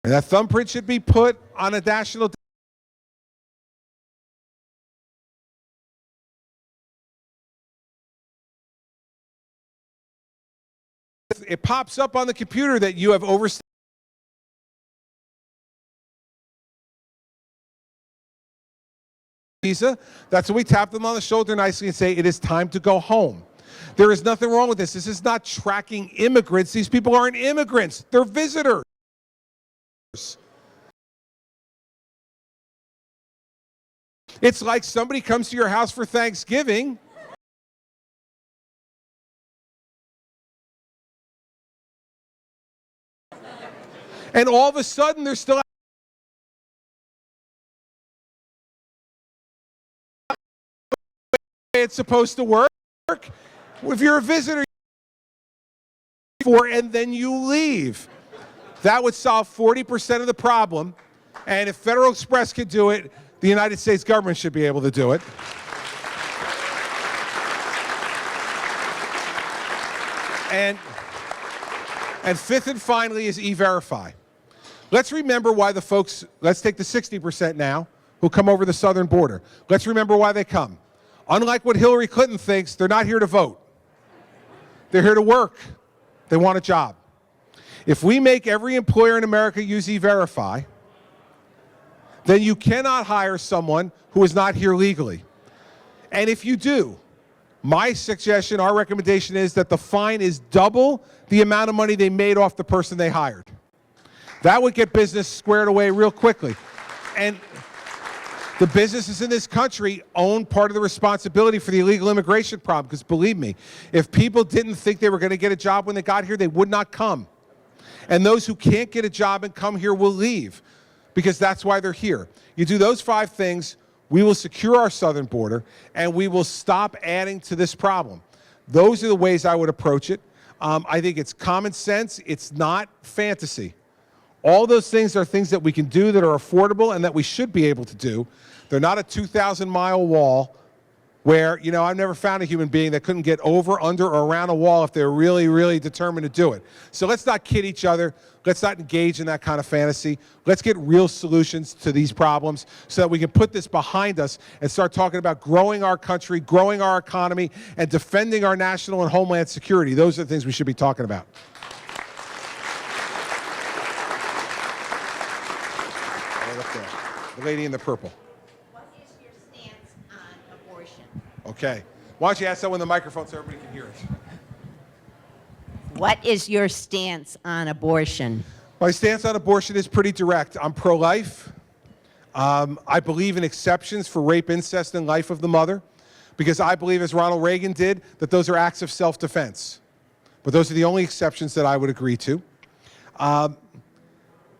And that thumbprint should be put on a national. It pops up on the computer that you have overstayed. Visa. That's when we tap them on the shoulder nicely and say, it is time to go home. There is nothing wrong with this. This is not tracking immigrants. These people aren't immigrants. They're visitors. It's like somebody comes to your house for Thanksgiving. And all of a sudden, they're still. It's supposed to work. If you're a visitor, and then you leave. That would solve 40% of the problem. And if Federal Express could do it, the United States government should be able to do it. And fifth and finally is E-Verify. Let's remember why the folks, let's take the 60% now, who come over the southern border. Let's remember why they come. Unlike what Hillary Clinton thinks, they're not here to vote. They're here to work. They want a job. If we make every employer in America use E-Verify, then you cannot hire someone who is not here legally. And if you do, my suggestion, our recommendation is that the fine is double the amount of money they made off the person they hired. That would get business squared away real quickly. And the businesses in this country own part of the responsibility for the illegal immigration problem, because believe me, if people didn't think they were going to get a job when they got here, they would not come. And those who can't get a job and come here will leave, because that's why they're here. You do those 5 things, we will secure our southern border, and we will stop adding to this problem. Those are the ways I would approach it. I think it's common sense. It's not fantasy. All those things are things that we can do that are affordable and that we should be able to do. They're not a 2,000-mile wall where, you know, I've never found a human being that couldn't get over, under, or around a wall if they're really, really determined to do it. So let's not kid each other. Let's not engage in that kind of fantasy. Let's get real solutions to these problems so that we can put this behind us and start talking about growing our country, growing our economy, and defending our national and homeland security. Those are the things we should be talking about. The lady in the purple. What is your stance on abortion? Okay. Why don't you ask that when the microphone so everybody can hear it? What is your stance on abortion? My stance on abortion is pretty direct. I'm pro-life. I believe in exceptions for rape, incest, and life of the mother, because I believe, as Ronald Reagan did, that those are acts of self-defense. But those are the only exceptions that I would agree to.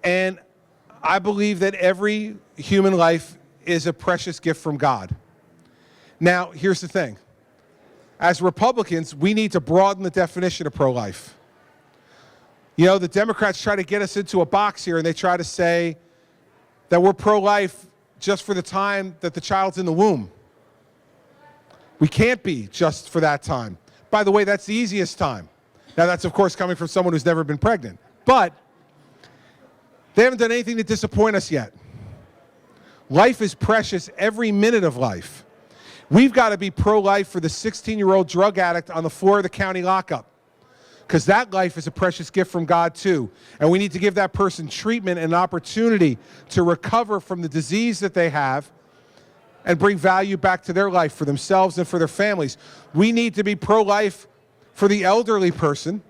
And I believe that every human life is a precious gift from God. Now, here's the thing. As Republicans, we need to broaden the definition of pro-life. You know, the Democrats try to get us into a box here, and they try to say that we're pro-life just for the time that the child's in the womb. We can't be just for that time. By the way, that's the easiest time. Now, that's, of course, coming from someone who's never been pregnant. But they haven't done anything to disappoint us yet. Life is precious, every minute of life. We've got to be pro-life for the 16-year-old drug addict on the floor of the county lockup, because that life is a precious gift from God too. And we need to give that person treatment and an opportunity to recover from the disease that they have and bring value back to their life for themselves and for their families. We need to be pro-life for the elderly person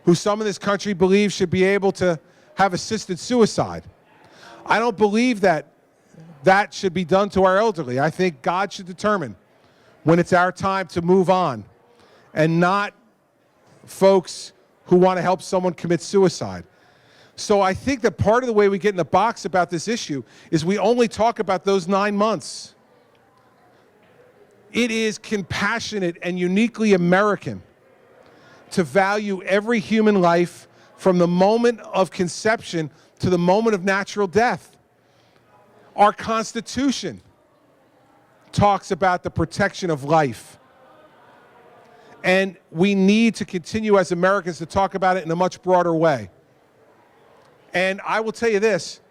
who some in this country believe should be able to have assisted suicide. I don't believe that that should be done to our elderly. I think God should determine when it's our time to move on, and not folks who want to help someone commit suicide. So I think that part of the way we get in the box about this issue is we only talk about those 9 months. It is compassionate and uniquely American to value every human life from the moment of conception to the moment of natural death. Our Constitution talks about the protection of life. And we need to continue as Americans to talk about it in a much broader way. And I will tell you this.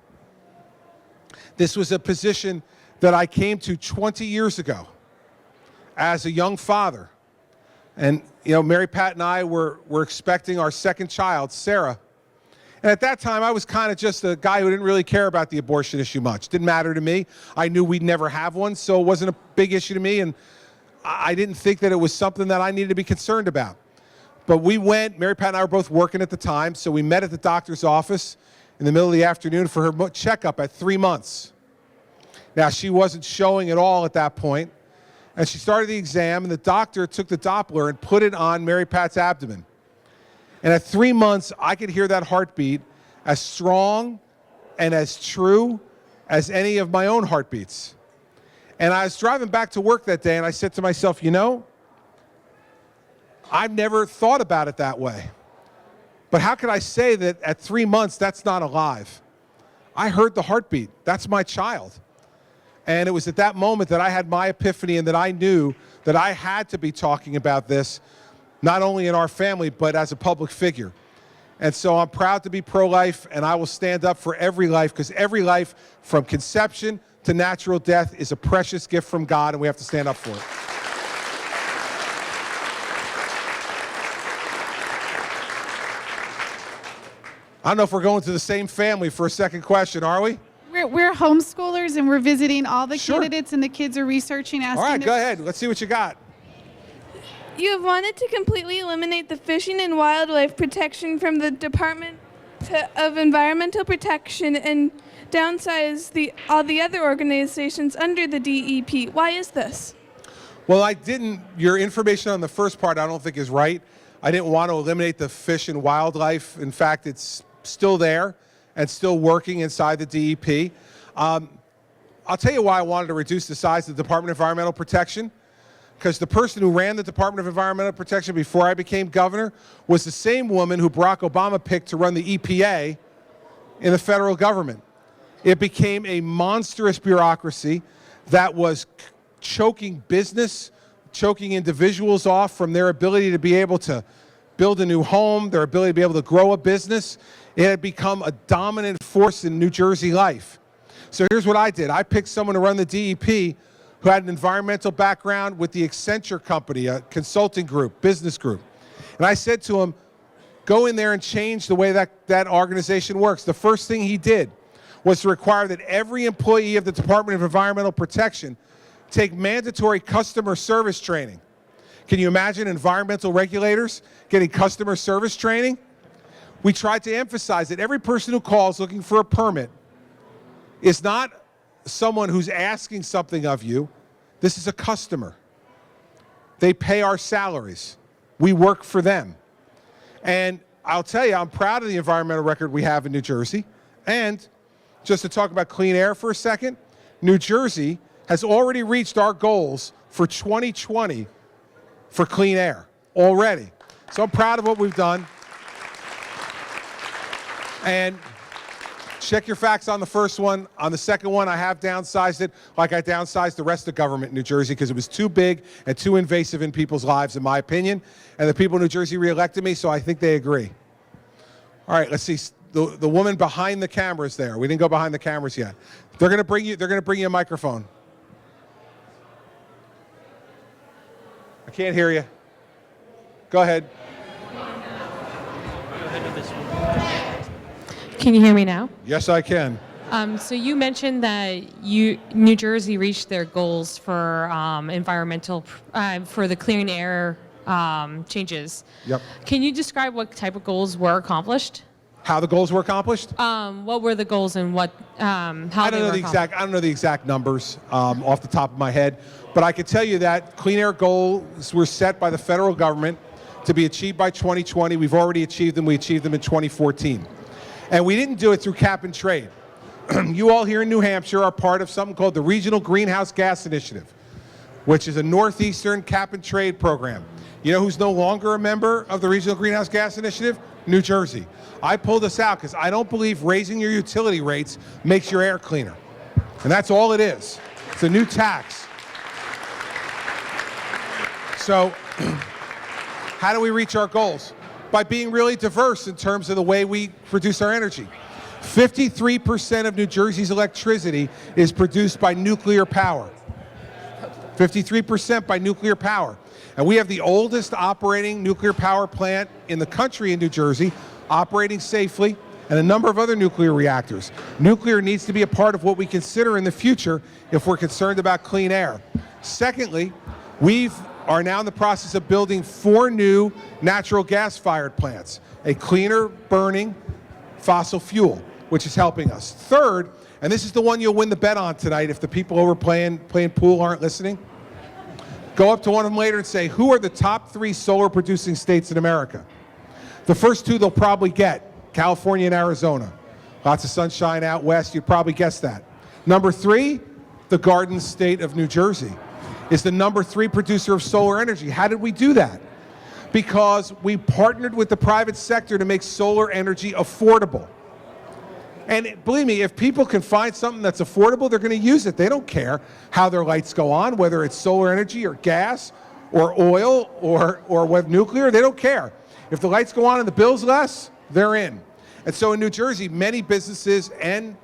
This was a position that I came to 20 years ago as a young father. And, you know, Mary Pat and I were expecting our second child, Sarah. And at that time, I was kind of just a guy who didn't really care about the abortion issue much. Didn't matter to me. I knew we'd never have one, so it wasn't a big issue to me, and I didn't think that it was something that I needed to be concerned about. But we went, Mary Pat and I were both working at the time, so we met at the doctor's office in the middle of the afternoon for her checkup at 3 months. Now, she wasn't showing at all at that point, and she started the exam, and the doctor took the Doppler and put it on Mary Pat's abdomen. And at 3 months, I could hear that heartbeat as strong and as true as any of my own heartbeats. And I was driving back to work that day, and I said to myself, you know, I've never thought about it that way. But how could I say that at 3 months, that's not alive? I heard the heartbeat. That's my child. And it was at that moment that I had my epiphany, and that I knew that I had to be talking about this, not only in our family, but as a public figure. And so I'm proud to be pro-life, and I will stand up for every life, because every life from conception to natural death is a precious gift from God, and we have to stand up for it. I don't know if we're going to the same family for a second question, are we? We're homeschoolers, and we're visiting all the Sure. candidates, and the kids are researching, asking. All right, go ahead. Let's see what you got. You have wanted to completely eliminate the fishing and wildlife protection from the Department of Environmental Protection and downsize all the other organizations under the DEP. Why is this? Well, your information on the first part I don't think is right. I didn't want to eliminate the fish and wildlife. In fact, it's still there and still working inside the DEP. I'll tell you why I wanted to reduce the size of the Department of Environmental Protection. Because the person who ran the Department of Environmental Protection before I became governor was the same woman who Barack Obama picked to run the EPA in the federal government. It became a monstrous bureaucracy that was choking business, choking individuals off from their ability to be able to build a new home, their ability to be able to grow a business. It had become a dominant force in New Jersey life. So here's what I did. I picked someone to run the DEP who had an environmental background with the Accenture company, a consulting group, business group. And I said to him, go in there and change the way that organization works. The first thing he did was to require that every employee of the Department of Environmental Protection take mandatory customer service training. Can you imagine environmental regulators getting customer service training? We tried to emphasize that every person who calls looking for a permit is not someone who's asking something of you. This is a customer. They pay our salaries. We work for them. And I'll tell you, I'm proud of the environmental record we have in New Jersey. And just to talk about clean air for a second, New Jersey has already reached our goals for 2020 for clean air already. So I'm proud of what we've done. And check your facts on the first one. On the second one, I have downsized it like I downsized the rest of government in New Jersey because it was too big and too invasive in people's lives, in my opinion. And the people of New Jersey reelected me, so I think they agree. All right, let's see. The woman behind the cameras there. We didn't go behind the cameras yet. They're going to bring you a microphone. I can't hear you. Go ahead. Can you hear me now? Yes, I can. So you mentioned that New Jersey reached their goals for for the clean air changes. Yep. Can you describe what type of goals were accomplished? How the goals were accomplished? What were the goals and what how I don't know the exact numbers off the top of my head, but I can tell you that clean air goals were set by the federal government to be achieved by 2020. We've already achieved them. We achieved them in 2014. And we didn't do it through cap and trade. You all here in New Hampshire are part of something called the Regional Greenhouse Gas Initiative, which is a northeastern cap and trade program. You know who's no longer a member of the Regional Greenhouse Gas Initiative? New Jersey. I pulled this out because I don't believe raising your utility rates makes your air cleaner. And that's all it is. It's a new tax. So how do we reach our goals? By being really diverse in terms of the way we produce our energy. 53% of New Jersey's electricity is produced by nuclear power. 53% by nuclear power. And we have the oldest operating nuclear power plant in the country in New Jersey, operating safely, and a number of other nuclear reactors. Nuclear needs to be a part of what we consider in the future if we're concerned about clean air. Secondly, we are now in the process of building 4 new natural gas-fired plants, a cleaner burning fossil fuel, which is helping us. Third, and this is the one you'll win the bet on tonight if the people over playing pool aren't listening, go up to one of them later and say, who are the top 3 solar producing states in America? The first 2 they'll probably get, California and Arizona. Lots of sunshine out west, you'd probably guess that. Number 3, the Garden State of New Jersey is the number 3 producer of solar energy. How did we do that? Because we partnered with the private sector to make solar energy affordable. And believe me, if people can find something that's affordable, they're going to use it. They don't care how their lights go on, whether it's solar energy or gas or oil or with nuclear, they don't care. If the lights go on and the bill's less, they're in. And so in New Jersey, many businesses and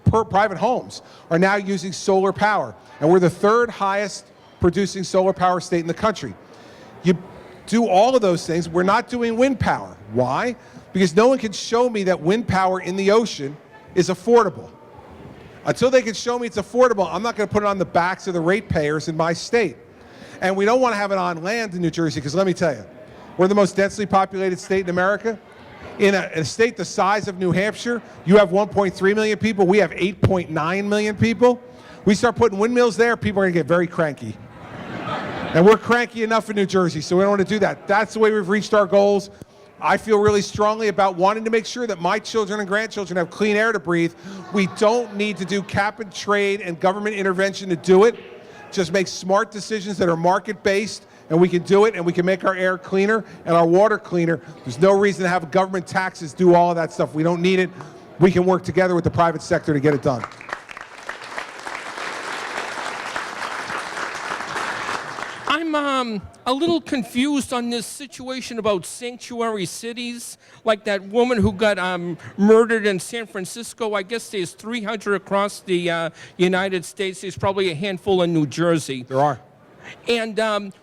private homes are now using solar power. And we're the 3rd highest producing solar power state in the country. You do all of those things. We're not doing wind power. Why? Because no one can show me that wind power in the ocean is affordable. Until they can show me it's affordable, I'm not going to put it on the backs of the ratepayers in my state. And we don't want to have it on land in New Jersey, because let me tell you, we're the most densely populated state in America. In a state the size of New Hampshire, you have 1.3 million people. We have 8.9 million people. We start putting windmills there, people are going to get very cranky. And we're cranky enough in New Jersey, so we don't want to do that. That's the way we've reached our goals. I feel really strongly about wanting to make sure that my children and grandchildren have clean air to breathe. We don't need to do cap and trade and government intervention to do it. Just make smart decisions that are market-based, and we can do it, and we can make our air cleaner and our water cleaner. There's no reason to have government taxes do all of that stuff. We don't need it. We can work together with the private sector to get it done. I'm a little confused on this situation about sanctuary cities, like that woman who got murdered in San Francisco. I guess there's 300 across the United States. There's probably a handful in New Jersey. There are. And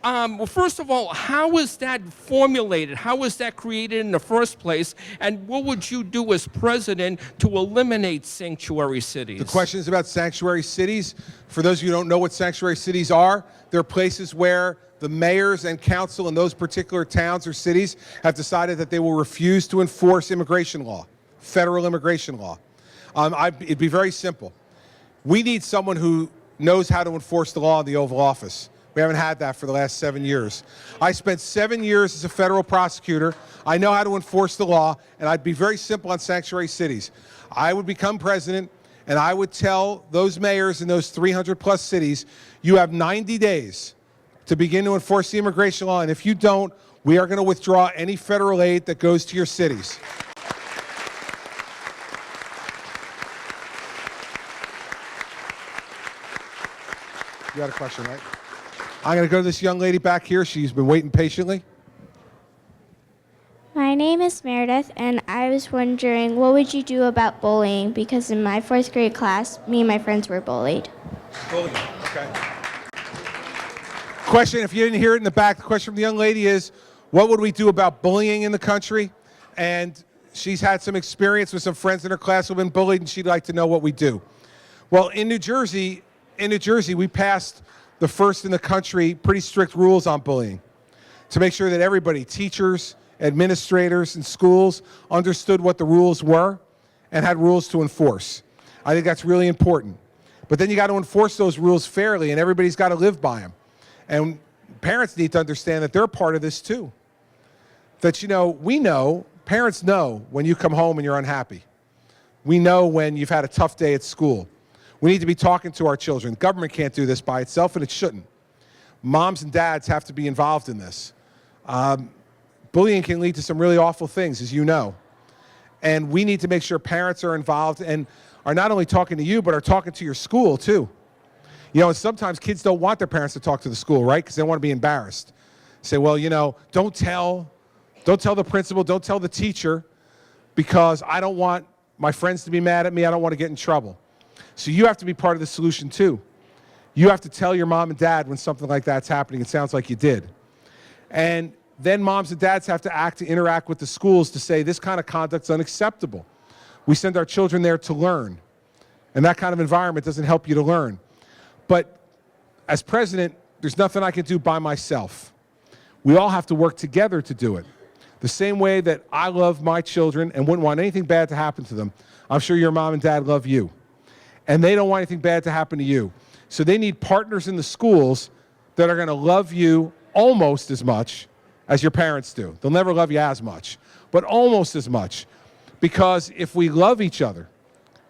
well, first of all, how is that formulated? How was that created in the first place? And what would you do as president to eliminate sanctuary cities? The question is about sanctuary cities. For those of you who don't know what sanctuary cities are, they're places where the mayors and council in those particular towns or cities have decided that they will refuse to enforce immigration law, federal immigration law. It'd be very simple. We need someone who knows how to enforce the law in the Oval Office. We haven't had that for the last 7 years. I spent 7 years as a federal prosecutor. I know how to enforce the law, and I'd be very simple on sanctuary cities. I would become president, and I would tell those mayors in those 300-plus cities, you have 90 days to begin to enforce the immigration law, and if you don't, we are going to withdraw any federal aid that goes to your cities. You had a question, right? I'm going to go to this young lady back here. She's been waiting patiently. My name is Meredith, and I was wondering, what would you do about bullying? Because in my 4th grade class, me and my friends were bullied. Bullying, okay. Question, if you didn't hear it in the back, the question from the young lady is, what would we do about bullying in the country? And she's had some experience with some friends in her class who have been bullied, and she'd like to know what we do. Well, in New Jersey, we passed the first in the country pretty strict rules on bullying to make sure that everybody, teachers, administrators, and schools understood what the rules were and had rules to enforce. I think that's really important. But then you got to enforce those rules fairly, and everybody's got to live by them. And parents need to understand that they're part of this too. That, parents know when you come home and you're unhappy. We know when you've had a tough day at school. We need to be talking to our children. Government can't do this by itself, and it shouldn't. Moms and dads have to be involved in this. Bullying can lead to some really awful things, as you know. And we need to make sure parents are involved and are not only talking to you, but are talking to your school, too. And sometimes kids don't want their parents to talk to the school, right? Because they don't want to be embarrassed. Say, well, don't tell the principal, don't tell the teacher, because I don't want my friends to be mad at me. I don't want to get in trouble. So you have to be part of the solution, too. You have to tell your mom and dad when something like that's happening. It sounds like you did. And then moms and dads have to interact with the schools to say this kind of conduct's unacceptable. We send our children there to learn. And that kind of environment doesn't help you to learn. But as president, there's nothing I can do by myself. We all have to work together to do it. The same way that I love my children and wouldn't want anything bad to happen to them, I'm sure your mom and dad love you. And they don't want anything bad to happen to you. So they need partners in the schools that are going to love you almost as much as your parents do. They'll never love you as much, but almost as much. Because if we love each other,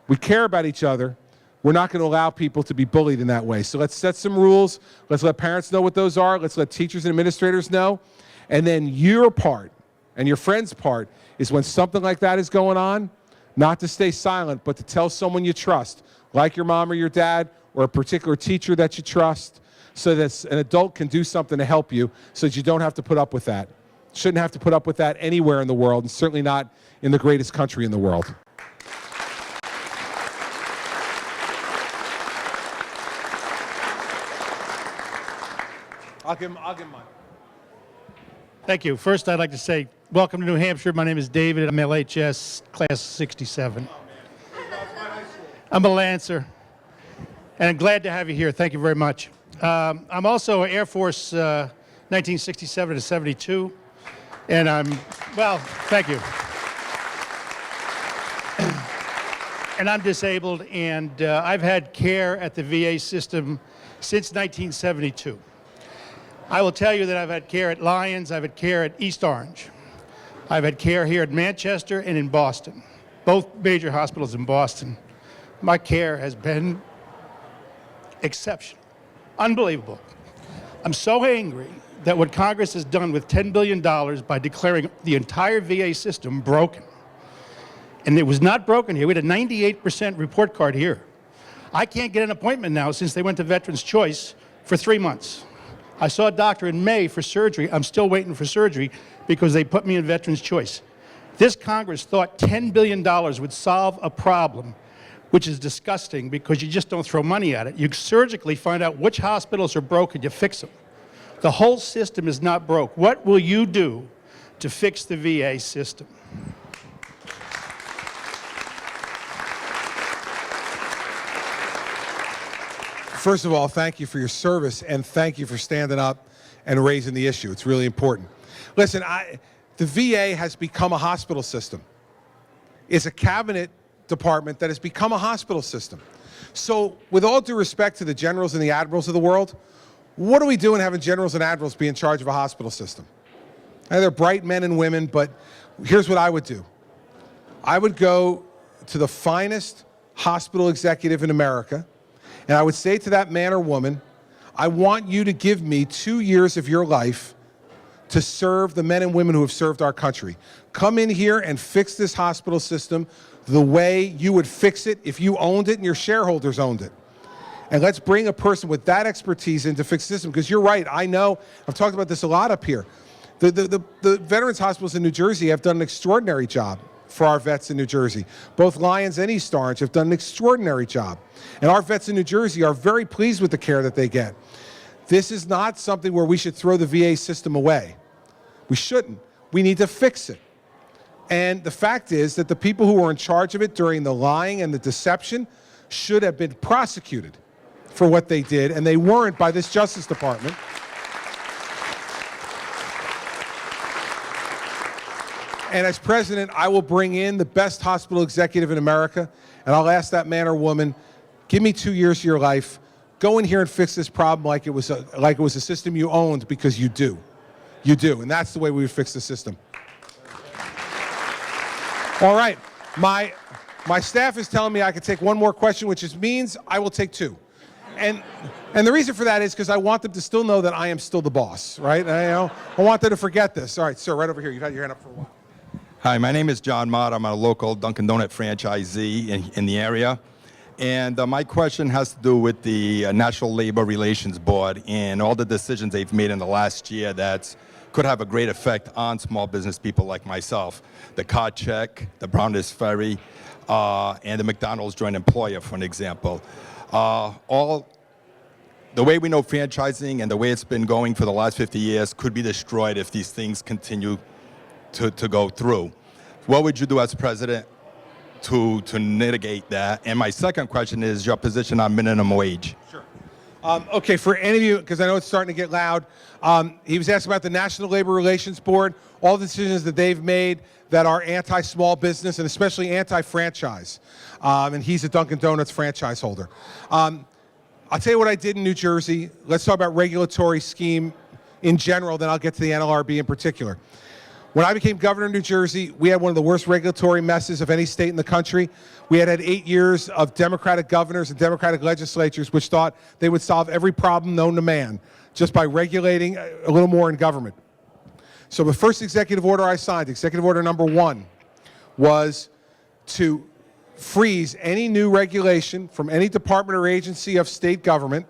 we care about each other, we're not going to allow people to be bullied in that way. So let's set some rules. Let's let parents know what those are. Let's let teachers and administrators know. And then your part and your friend's part is when something like that is going on, not to stay silent, but to tell someone you trust, like your mom or your dad or a particular teacher that you trust, so that an adult can do something to help you so that you don't have to put up with that. Shouldn't have to put up with that anywhere in the world, and certainly not in the greatest country in the world. I'll give him mine. Thank you. First, I'd like to say welcome to New Hampshire. My name is David. I'm LHS class 67. I'm a Lancer, and I'm glad to have you here. Thank you very much. I'm also Air Force 1967 to 72, and thank you. And I'm disabled, and I've had care at the VA system since 1972. I will tell you that I've had care at Lyons, I've had care at East Orange. I've had care here at Manchester and in Boston, both major hospitals in Boston. My care has been exceptional, unbelievable. I'm so angry that what Congress has done with $10 billion by declaring the entire VA system broken. And it was not broken here. We had a 98% report card here. I can't get an appointment now since they went to Veterans Choice for 3 months. I saw a doctor in May for surgery. I'm still waiting for surgery because they put me in Veterans Choice. This Congress thought $10 billion would solve a problem, which is disgusting because you just don't throw money at it. You surgically find out which hospitals are broke and you fix them. The whole system is not broke. What will you do to fix the VA system? First of all, thank you for your service, and thank you for standing up and raising the issue. It's really important. Listen, the VA has become a hospital system. It's a cabinet department that has become a hospital system. So with all due respect to the generals and the admirals of the world, what are we doing having generals and admirals be in charge of a hospital system? Now, they're bright men and women, but here's what I would do. I would go to the finest hospital executive in America, and I would say to that man or woman, I want you to give me 2 years of your life to serve the men and women who have served our country. Come in here and fix this hospital system the way you would fix it if you owned it and your shareholders owned it. And let's bring a person with that expertise in to fix the system, because you're right, I know, I've talked about this a lot up here. The veterans hospitals in New Jersey have done an extraordinary job for our vets in New Jersey. Both Lions and East Orange have done an extraordinary job. And our vets in New Jersey are very pleased with the care that they get. This is not something where we should throw the VA system away. We shouldn't. We need to fix it. And the fact is that the people who were in charge of it during the lying and the deception should have been prosecuted for what they did, and they weren't by this Justice Department. And as president, I will bring in the best hospital executive in America, and I'll ask that man or woman, give me 2 years of your life, go in here and fix this problem like it was a system you owned, because you do. You do, and that's the way we would fix the system. All right, my staff is telling me I could take one more question, which means I will take two. And the reason for that is because I want them to still know that I am still the boss, right? I want them to forget this. All right, sir, right over here. You've had your hand up for a while. Hi, my name is John Mott. I'm a local Dunkin' Donut franchisee in the area. And my question has to do with the National Labor Relations Board and all the decisions they've made in the last year that could have a great effect on small business people like myself. The card check, the Brownness Ferry, and the McDonald's joint employer, for an example. All the way we know franchising and the way it's been going for the last 50 years could be destroyed if these things continue to go through. What would you do as president to mitigate that? And my second question is your position on minimum wage. Sure. Okay, for any of you, because I know it's starting to get loud, he was asking about the National Labor Relations Board, all the decisions that they've made that are anti-small business and especially anti-franchise. And he's a Dunkin' Donuts franchise holder. I'll tell you what I did in New Jersey. Let's talk about regulatory scheme in general, then I'll get to the NLRB in particular. When I became governor of New Jersey, we had one of the worst regulatory messes of any state in the country. We had 8 years of Democratic governors and Democratic legislatures which thought they would solve every problem known to man just by regulating a little more in government. So the first executive order I signed, executive order number 1, was to freeze any new regulation from any department or agency of state government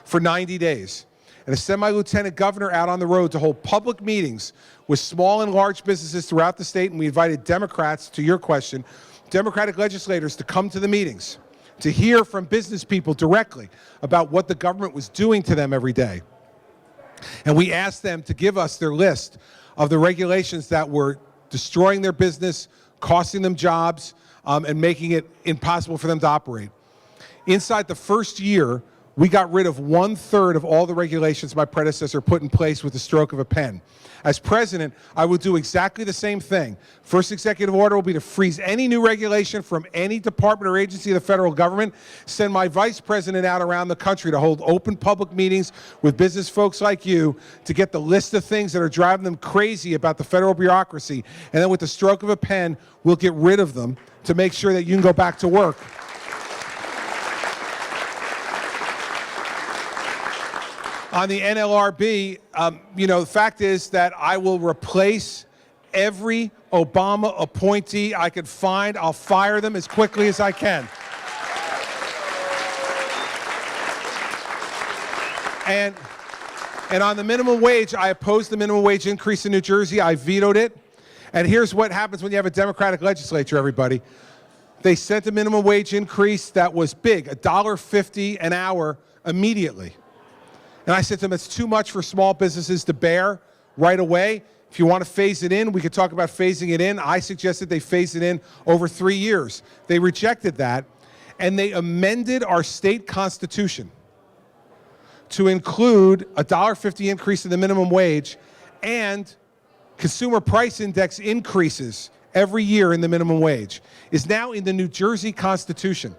for 90 days. And to send my lieutenant governor out on the road to hold public meetings with small and large businesses throughout the state. And we invited Democrats, to your question, Democratic legislators to come to the meetings, to hear from business people directly about what the government was doing to them every day. And we asked them to give us their list of the regulations that were destroying their business, costing them jobs, and making it impossible for them to operate. Inside the first year, we got rid of 1/3 of all the regulations my predecessor put in place with the stroke of a pen. As president, I will do exactly the same thing. First executive order will be to freeze any new regulation from any department or agency of the federal government, send my vice president out around the country to hold open public meetings with business folks like you to get the list of things that are driving them crazy about the federal bureaucracy. And then with the stroke of a pen, we'll get rid of them to make sure that you can go back to work. On the NLRB, the fact is that I will replace every Obama appointee I could find. I'll fire them as quickly as I can. And on the minimum wage, I opposed the minimum wage increase in New Jersey. I vetoed it. And here's what happens when you have a Democratic legislature, everybody. They sent a minimum wage increase that was big, $1.50 an hour immediately. And I said to them, it's too much for small businesses to bear right away. If you want to phase it in, we could talk about phasing it in. I suggested they phase it in over 3 years. They rejected that, and they amended our state constitution to include a $1.50 increase in the minimum wage and consumer price index increases every year in the minimum wage is now in the New Jersey Constitution.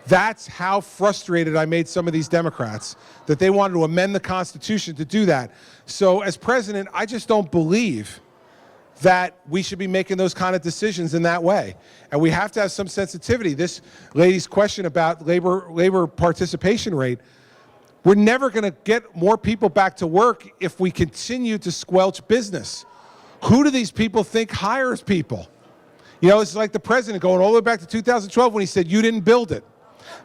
That's how frustrated I made some of these Democrats, that they wanted to amend the Constitution to do that. So as president, I just don't believe that we should be making those kind of decisions in that way. And we have to have some sensitivity. This lady's question about labor participation rate, we're never going to get more people back to work if we continue to squelch business. Who do these people think hires people? You know, it's like the president going all the way back to 2012 when he said, you didn't build it.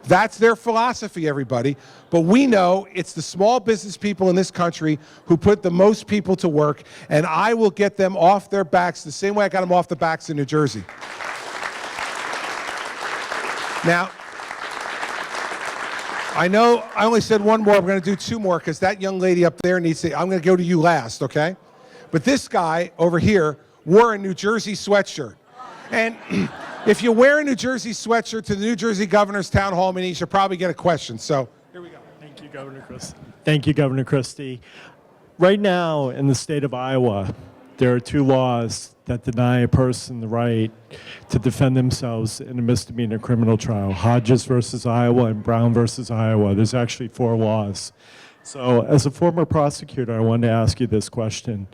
That's their philosophy, everybody. But we know it's the small business people in this country who put the most people to work, and I will get them off their backs the same way I got them off the backs in New Jersey. Now, I know I only said one more. I'm going to do two more because that young lady up there needs to. I'm going to go to you last, okay? But this guy over here wore a New Jersey sweatshirt. And if you wear a New Jersey sweatshirt to the New Jersey Governor's Town Hall meeting, you should probably get a question. So here we go. Thank you, Governor Christie. Thank you, Governor Christie. Right now in the state of Iowa, there are two laws that deny a person the right to defend themselves in a misdemeanor criminal trial: Hodges versus Iowa and Brown versus Iowa. There's actually 4 laws. So as a former prosecutor, I wanted to ask you this question,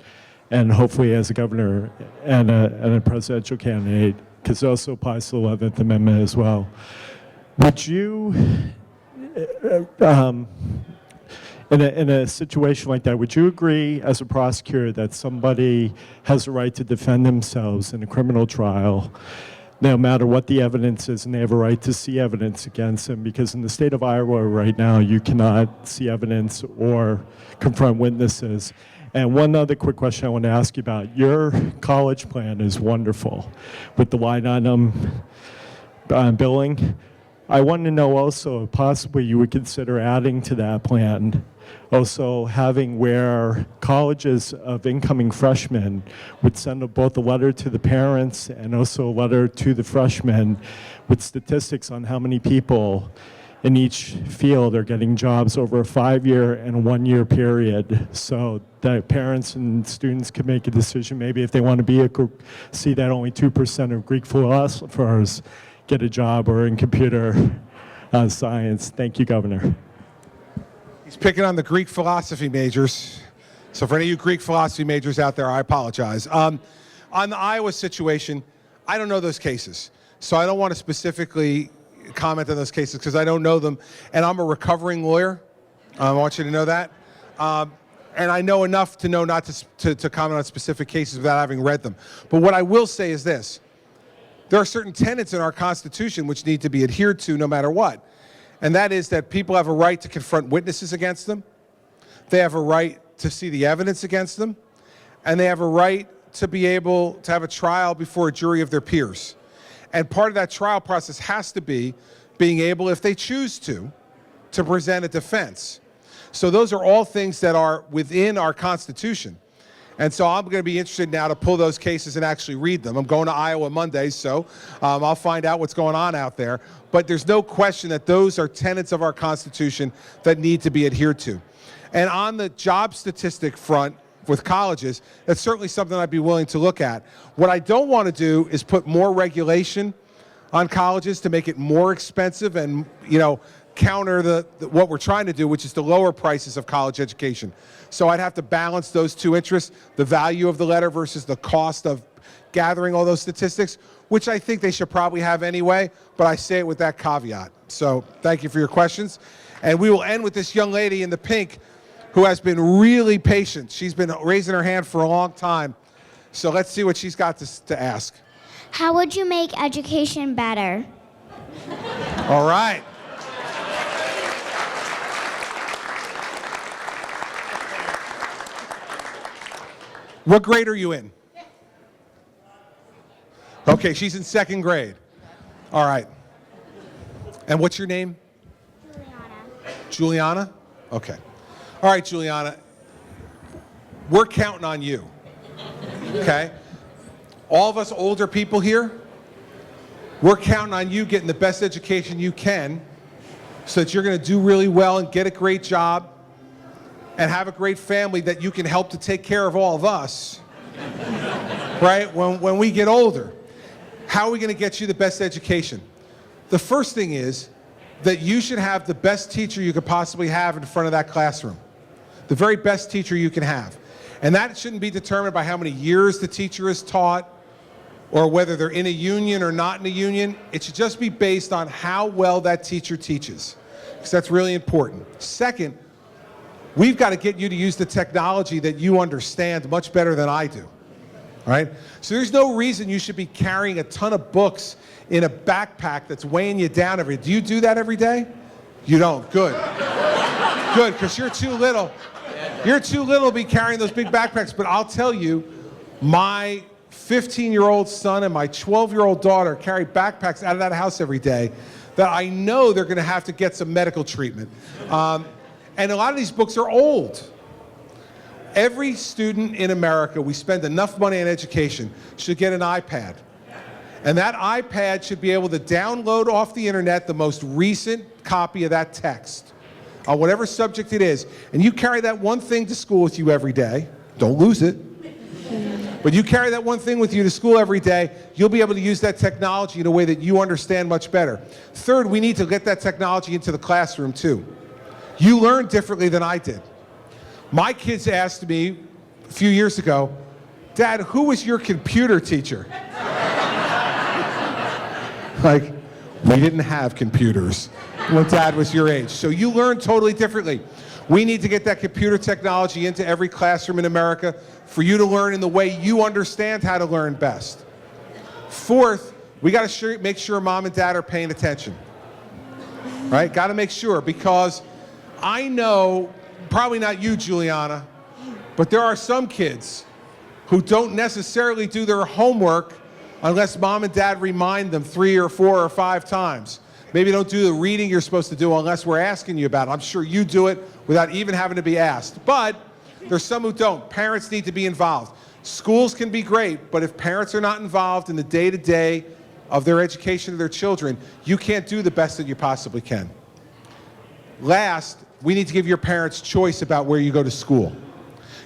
and hopefully as a governor and a presidential candidate, because it also applies to the 11th Amendment as well. Would you, in a situation like that, would you agree as a prosecutor that somebody has a right to defend themselves in a criminal trial, no matter what the evidence is, and they have a right to see evidence against them? Because in the state of Iowa right now, you cannot see evidence or confront witnesses. And one other quick question I want to ask you about. Your college plan is wonderful with the line item billing. I want to know also if possibly you would consider adding to that plan also having where colleges of incoming freshmen would send both a letter to the parents and also a letter to the freshmen with statistics on how many people in each field are getting jobs over a 5-year and a 1-year period, so that parents and students can make a decision maybe if they want to be see that only 2% of Greek philosophers get a job or in computer science. Thank you, Governor. He's picking on the Greek philosophy majors. So for any of you Greek philosophy majors out there, I apologize. On the Iowa situation, I don't know those cases. So I don't want to specifically comment on those cases because I don't know them, and I'm a recovering lawyer. I want you to know that. And I know enough to know not to comment on specific cases without having read them. But what I will say is this. There are certain tenets in our Constitution which need to be adhered to no matter what. And that is that people have a right to confront witnesses against them. They have a right to see the evidence against them. And they have a right to be able to have a trial before a jury of their peers. And part of that trial process has to be being able, if they choose to present a defense. So those are all things that are within our Constitution. And so I'm going to be interested now to pull those cases and actually read them. I'm going to Iowa Monday, so I'll find out what's going on out there. But there's no question that those are tenets of our Constitution that need to be adhered to. And on the job statistic front, with colleges, that's certainly something I'd be willing to look at. What I don't want to do is put more regulation on colleges to make it more expensive and, counter what we're trying to do, which is to lower prices of college education. So I'd have to balance those two interests, the value of the letter versus the cost of gathering all those statistics, which I think they should probably have anyway, but I say it with that caveat. So thank you for your questions. And we will end with this young lady in the pink who has been really patient. She's been raising her hand for a long time. So let's see what she's got to ask. How would you make education better? All right. What grade are you in? Okay, she's in 2nd grade. All right. And what's your name? Juliana? Okay. All right, Juliana, we're counting on you, okay? All of us older people here, we're counting on you getting the best education you can so that you're going to do really well and get a great job and have a great family that you can help to take care of all of us, right, when we get older. How are we going to get you the best education? The first thing is that you should have the best teacher you could possibly have in front of that classroom. The very best teacher you can have. And that shouldn't be determined by how many years the teacher is taught or whether they're in a union or not in a union. It should just be based on how well that teacher teaches, because that's really important. Second, we've got to get you to use the technology that you understand much better than I do. All right? So there's no reason you should be carrying a ton of books in a backpack that's weighing you down every day. Do you do that every day? You don't. Good. Good, because you're too little. You're too little to be carrying those big backpacks. But I'll tell you, my 15-year-old son and my 12-year-old daughter carry backpacks out of that house every day that I know they're going to have to get some medical treatment. And a lot of these books are old. Every student in America, we spend enough money on education, should get an iPad. And that iPad should be able to download off the internet the most recent copy of that text on whatever subject it is. And you carry that one thing to school with you every day. Don't lose it. But you carry that one thing with you to school every day, you'll be able to use that technology in a way that you understand much better. Third, we need to get that technology into the classroom too. You learn differently than I did. My kids asked me a few years ago, Dad, who was your computer teacher? Like, we didn't have computers when Dad was your age. So you learn totally differently. We need to get that computer technology into every classroom in America for you to learn in the way you understand how to learn best. Fourth, we got to make sure Mom and Dad are paying attention. Right? Got to make sure, because I know, probably not you, Juliana, but there are some kids who don't necessarily do their homework unless Mom and Dad remind them 3 or 4 or 5 times. Maybe don't do the reading you're supposed to do unless we're asking you about it. I'm sure you do it without even having to be asked. But there's some who don't. Parents need to be involved. Schools can be great, but if parents are not involved in the day-to-day of their education of their children, you can't do the best that you possibly can. Last, we need to give your parents choice about where you go to school.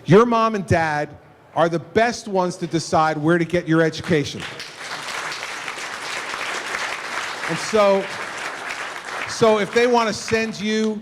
Your mom and dad are the best ones to decide where to get your education. And so if they want to send you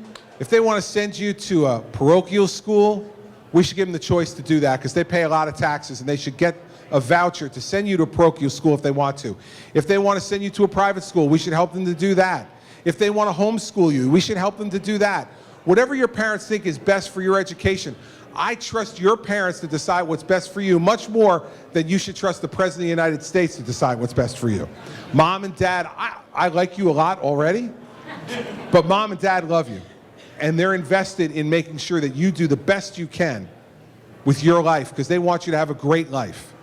to a parochial school, we should give them the choice to do that, because they pay a lot of taxes and they should get a voucher to send you to a parochial school if they want to. If they want to send you to a private school, we should help them to do that. If they want to homeschool you, we should help them to do that. Whatever your parents think is best for your education, I trust your parents to decide what's best for you much more than you should trust the President of the United States to decide what's best for you. Mom and Dad, I like you a lot already, but Mom and Dad love you. And they're invested in making sure that you do the best you can with your life, because they want you to have a great life.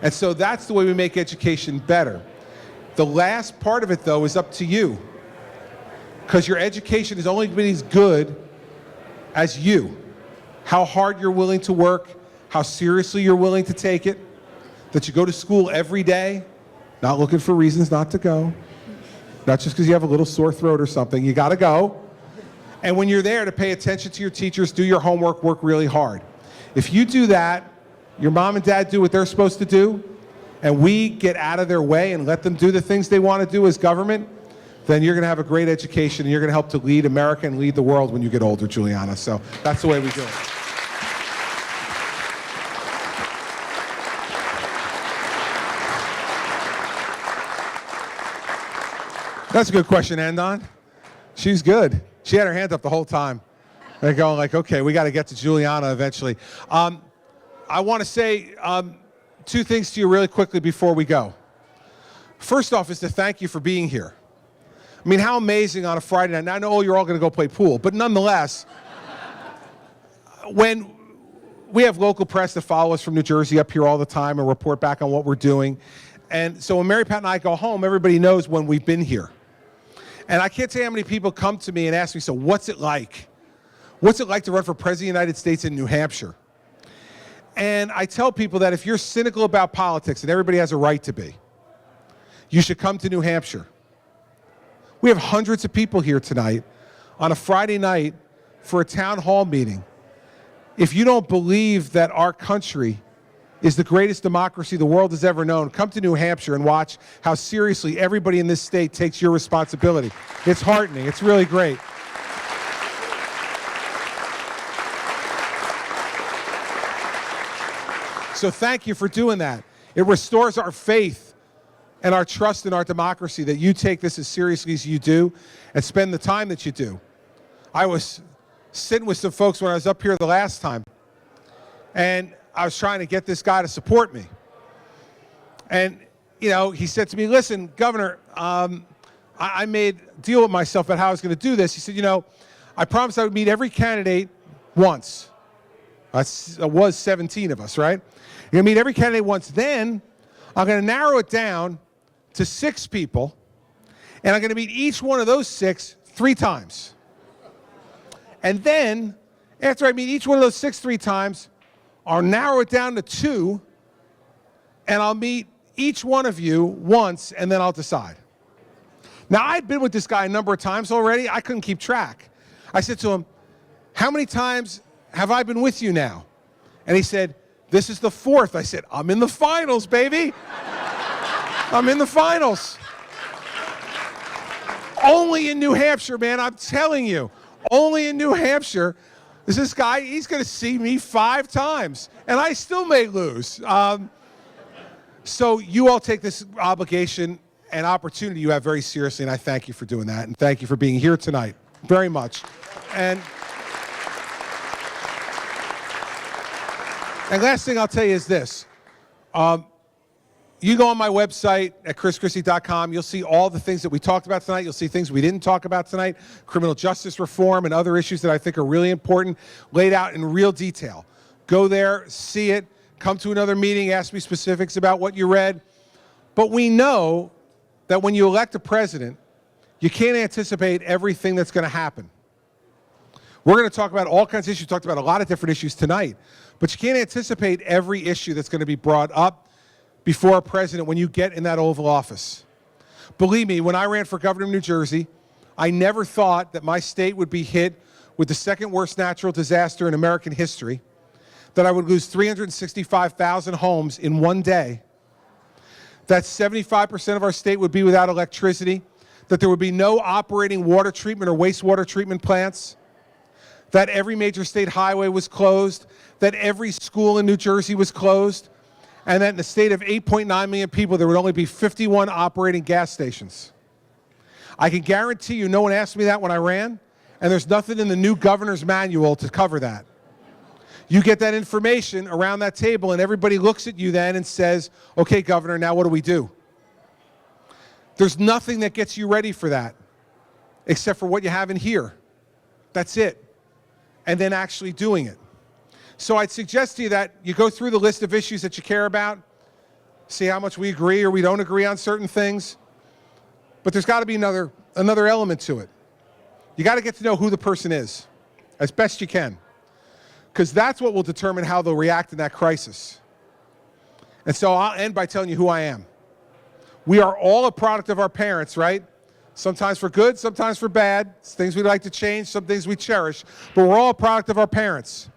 And so that's the way we make education better. The last part of it, though, is up to you, because your education is only going to be as good as you. How hard you're willing to work, how seriously you're willing to take it, that you go to school every day, not looking for reasons not to go, not just because you have a little sore throat or something. You got to go. And when you're there, to pay attention to your teachers, do your homework, work really hard. If you do that, your mom and dad do what they're supposed to do, and we get out of their way and let them do the things they want to do as government, then you're going to have a great education and you're going to help to lead America and lead the world when you get older, Juliana. So that's the way we do it. That's a good question, Andon. She's good. She had her hand up the whole time. They're going like, okay, we got to get to Juliana eventually. I want to say 2 things to you really quickly before we go. First off is to thank you for being here. I mean, how amazing on a Friday night. Now, I know you're all going to go play pool, but nonetheless, when we have local press that follow us from New Jersey up here all the time and report back on what we're doing. And so when Mary Pat and I go home, everybody knows when we've been here. And I can't tell you how many people come to me and ask me, so what's it like? What's it like to run for President of the United States in New Hampshire? And I tell people that if you're cynical about politics, and everybody has a right to be, you should come to New Hampshire. We have hundreds of people here tonight on a Friday night for a town hall meeting if you don't believe that our country is the greatest democracy the world has ever known, come to New Hampshire and watch how seriously everybody in this state takes your responsibility. It's heartening. It's really great. So thank you for doing that. It restores our faith and our trust in our democracy that you take this as seriously as you do and spend the time that you do. I was sitting with some folks when I was up here the last time, and I was trying to get this guy to support me. And, you know, he said to me, listen, Governor, I made a deal with myself about how I was going to do this. He said, you know, I promised I would meet every candidate once. It was 17 of us, right? You're going to meet every candidate once. Then I'm going to narrow it down to 6 people, and I'm going to meet each one of those 6 3 times. And then, after I meet each one of those 6 3 times, I'll narrow it down to 2, and I'll meet each one of you once, and then I'll decide. Now, I'd been with this guy a number of times already. I couldn't keep track. I said to him, how many times have I been with you now? And he said, this is the 4th. I said, I'm in the finals, baby. I'm in the finals. Only in New Hampshire, man, I'm telling you. Only in New Hampshire is this guy, he's going to see me 5 times, and I still may lose. So you all take this obligation and opportunity you have very seriously, and I thank you for doing that, and thank you for being here tonight very much. And last thing I'll tell you is this. You go on my website at chrischristie.com. You'll see all the things that we talked about tonight. You'll see things we didn't talk about tonight, criminal justice reform and other issues that I think are really important, laid out in real detail. Go there, see it, come to another meeting, ask me specifics about what you read. But we know that when you elect a president, you can't anticipate everything that's going to happen. We're going to talk about all kinds of issues. We talked about a lot of different issues tonight. But you can't anticipate every issue that's going to be brought up before a president when you get in that Oval Office. Believe me, when I ran for governor of New Jersey, I never thought that my state would be hit with the 2nd worst natural disaster in American history, that I would lose 365,000 homes in one day, that 75% of our state would be without electricity, that there would be no operating water treatment or wastewater treatment plants, that every major state highway was closed, that every school in New Jersey was closed, and that in the state of 8.9 million people, there would only be 51 operating gas stations. I can guarantee you no one asked me that when I ran, and there's nothing in the new governor's manual to cover that. You get that information around that table, and everybody looks at you then and says, okay, Governor, now what do we do? There's nothing that gets you ready for that, except for what you have in here. That's it. And then actually doing it. So I'd suggest to you that you go through the list of issues that you care about, see how much we agree or we don't agree on certain things. But there's got to be another element to it. You got to get to know who the person is as best you can, because that's what will determine how they'll react in that crisis. And so I'll end by telling you who I am. We are all a product of our parents, right? Sometimes for good, sometimes for bad. It's things we like to change, some things we cherish, but we're all a product of our parents.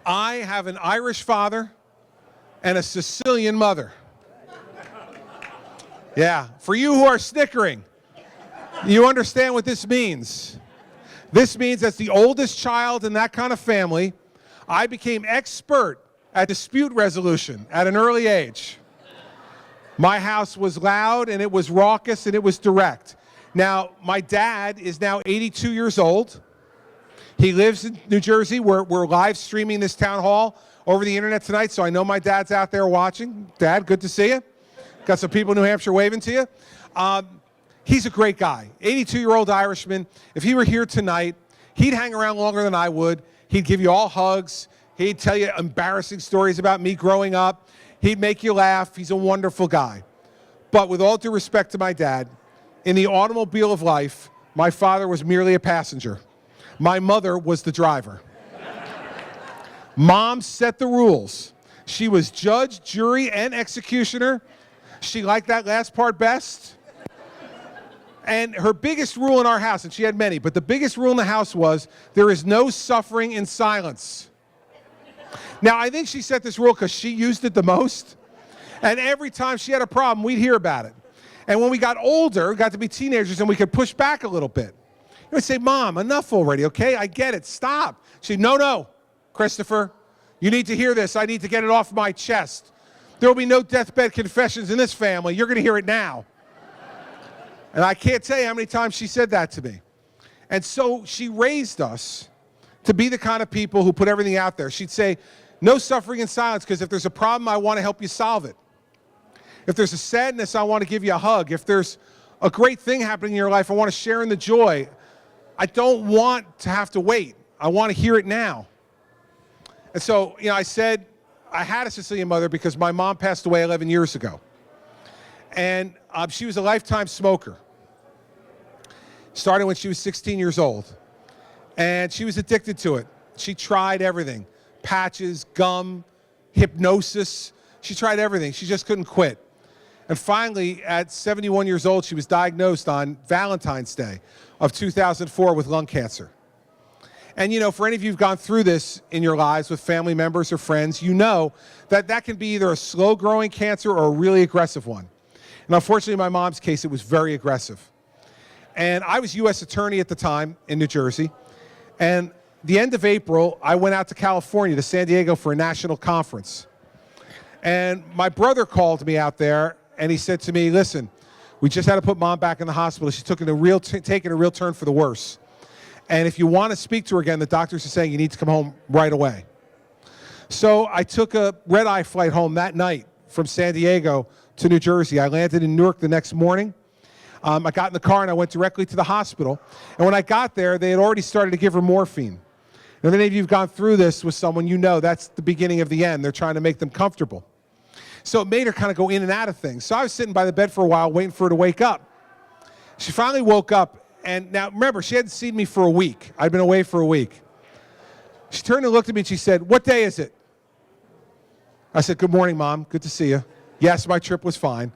I have an Irish father and a Sicilian mother. Yeah, for you who are snickering, you understand what this means. This means as the oldest child in that kind of family, I became expert at dispute resolution at an early age. My house was loud and it was raucous and it was direct. Now, my dad is now 82 years old. He lives in New Jersey. We're live streaming this town hall over the internet tonight, so I know my dad's out there watching. Dad, good to see you. Got some people in New Hampshire waving to you. He's a great guy, 82-year-old Irishman. If he were here tonight, he'd hang around longer than I would. He'd give you all hugs. He'd tell you embarrassing stories about me growing up. He'd make you laugh. He's a wonderful guy. But with all due respect to my dad, in the automobile of life, my father was merely a passenger. My mother was the driver. Mom set the rules. She was judge, jury, and executioner. She liked that last part best. And her biggest rule in our house, and she had many, but the biggest rule in the house was there is no suffering in silence. Now, I think she set this rule because she used it the most. And every time she had a problem, we'd hear about it. And when we got older, got to be teenagers, and we could push back a little bit. We'd say, Mom, enough already, okay? I get it. Stop. She'd, no, Christopher, you need to hear this. I need to get it off my chest. There will be no deathbed confessions in this family. You're going to hear it now. And I can't tell you how many times she said that to me. And so she raised us to be the kind of people who put everything out there. She'd say, no suffering in silence, because if there's a problem, I want to help you solve it. If there's a sadness, I want to give you a hug. If there's a great thing happening in your life, I want to share in the joy. I don't want to have to wait. I want to hear it now. And so, I said I had a Sicilian mother because my mom passed away 11 years ago. And she was a lifetime smoker. Started when she was 16 years old. And she was addicted to it. She tried everything. Patches, gum, hypnosis. She tried everything. She just couldn't quit. And finally, at 71 years old, she was diagnosed on Valentine's Day of 2004 with lung cancer. And for any of you who've gone through this in your lives with family members or friends, you know that that can be either a slow-growing cancer or a really aggressive one. And unfortunately, in my mom's case, it was very aggressive. And I was U.S. attorney at the time in New Jersey. And the end of April, I went out to California, to San Diego, for a national conference. And my brother called me out there, and he said to me, listen, we just had to put Mom back in the hospital. She's taking a real turn for the worse. And if you want to speak to her again, the doctors are saying you need to come home right away. So I took a red-eye flight home that night from San Diego to New Jersey. I landed in Newark the next morning. I got in the car and I went directly to the hospital. And when I got there, they had already started to give her morphine. And if any of you have gone through this with someone, you know that's the beginning of the end. They're trying to make them comfortable. So it made her kind of go in and out of things. So I was sitting by the bed for a while waiting for her to wake up. She finally woke up. And now, remember, she hadn't seen me for a week. I'd been away for a week. She turned and looked at me and she said, what day is it? I said, good morning, Mom. Good to see you. Yes, my trip was fine.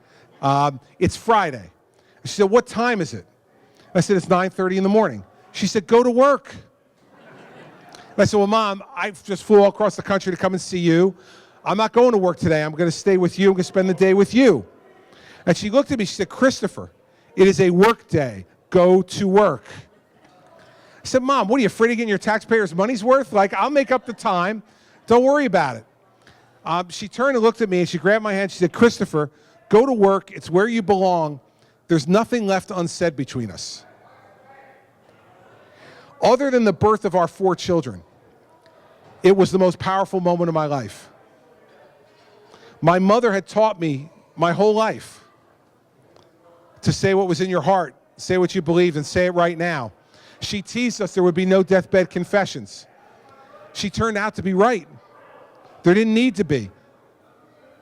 It's Friday. She said, what time is it? I said, it's 9:30 in the morning. She said, go to work. And I said, well, Mom, I just flew all across the country to come and see you. I'm not going to work today. I'm going to stay with you. I'm going to spend the day with you. And she looked at me. She said, Christopher, it is a work day. Go to work. I said, Mom, what are you, afraid of getting your taxpayers' money's worth? Like, I'll make up the time. Don't worry about it. She turned and looked at me, and she grabbed my hand. She said, Christopher, go to work. It's where you belong. There's nothing left unsaid between us. Other than the birth of our 4 children, it was the most powerful moment of my life. My mother had taught me my whole life to say what was in your heart, say what you believed, and say it right now. She teased us there would be no deathbed confessions. She turned out to be right. There didn't need to be,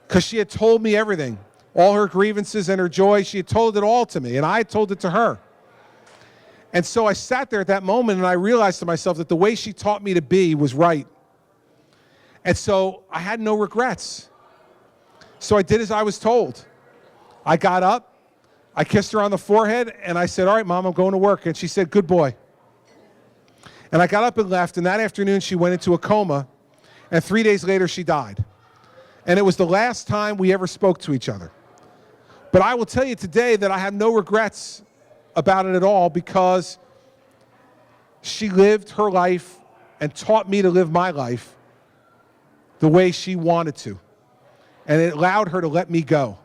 because she had told me everything. All her grievances and her joy, she had told it all to me, and I had told it to her. And so I sat there at that moment, and I realized to myself that the way she taught me to be was right. And so I had no regrets. So I did as I was told. I got up, I kissed her on the forehead, and I said, all right, Mom, I'm going to work. And she said, good boy. And I got up and left, and that afternoon she went into a coma, and 3 days later she died. And it was the last time we ever spoke to each other. But I will tell you today that I have no regrets about it at all, because she lived her life and taught me to live my life the way she wanted to. And it allowed her to let me go.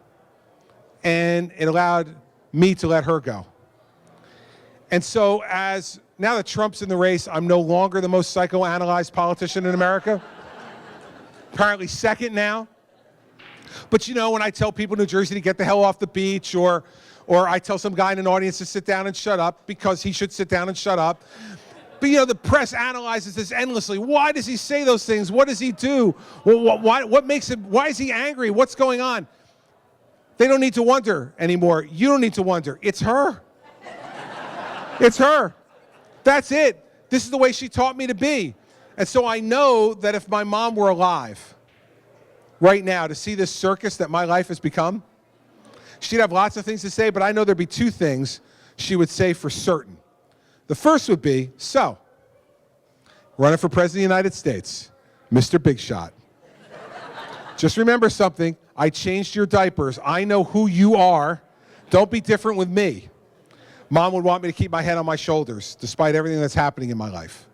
And it allowed me to let her go. And so now that Trump's in the race, I'm no longer the most psychoanalyzed politician in America. Apparently second now. But when I tell people in New Jersey to get the hell off the beach, or I tell some guy in an audience to sit down and shut up because he should sit down and shut up. But the press analyzes this endlessly. Why does he say those things? What does he do? Well, what makes him, why is he angry? What's going on? They don't need to wonder anymore. You don't need to wonder. It's her. It's her. That's it. This is the way she taught me to be. And so I know that if my mom were alive right now to see this circus that my life has become, she'd have lots of things to say, but I know there'd be 2 things she would say for certain. The first would be, so, running for President of the United States, Mr. Big Shot. Just remember something, I changed your diapers. I know who you are. Don't be different with me. Mom would want me to keep my head on my shoulders, despite everything that's happening in my life.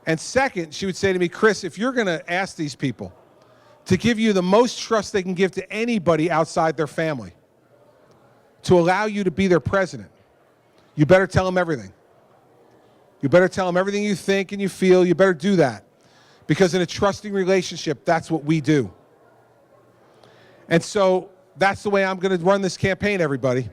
And second, she would say to me, Chris, if you're going to ask these people to give you the most trust they can give to anybody outside their family, to allow you to be their president, you better tell them everything. You better tell them everything you think and you feel. You better do that. Because in a trusting relationship, that's what we do. And so that's the way I'm going to run this campaign, everybody.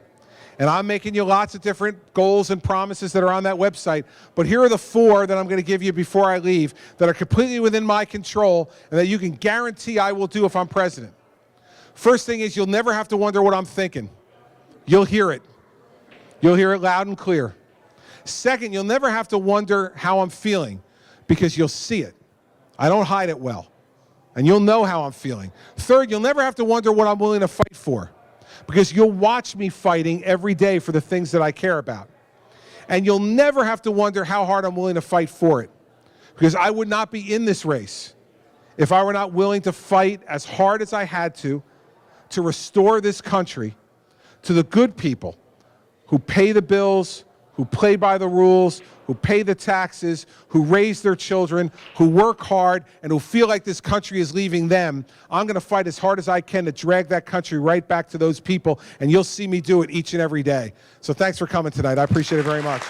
And I'm making you lots of different goals and promises that are on that website. But here are the 4 that I'm going to give you before I leave that are completely within my control and that you can guarantee I will do if I'm president. First thing is you'll never have to wonder what I'm thinking. You'll hear it. You'll hear it loud and clear. Second, you'll never have to wonder how I'm feeling because you'll see it. I don't hide it well. And you'll know how I'm feeling. Third, you'll never have to wonder what I'm willing to fight for because you'll watch me fighting every day for the things that I care about. And you'll never have to wonder how hard I'm willing to fight for it because I would not be in this race if I were not willing to fight as hard as I had to restore this country to the good people who pay the bills, who play by the rules, who pay the taxes, who raise their children, who work hard, and who feel like this country is leaving them. I'm going to fight as hard as I can to drag that country right back to those people, and you'll see me do it each and every day. So thanks for coming tonight. I appreciate it very much.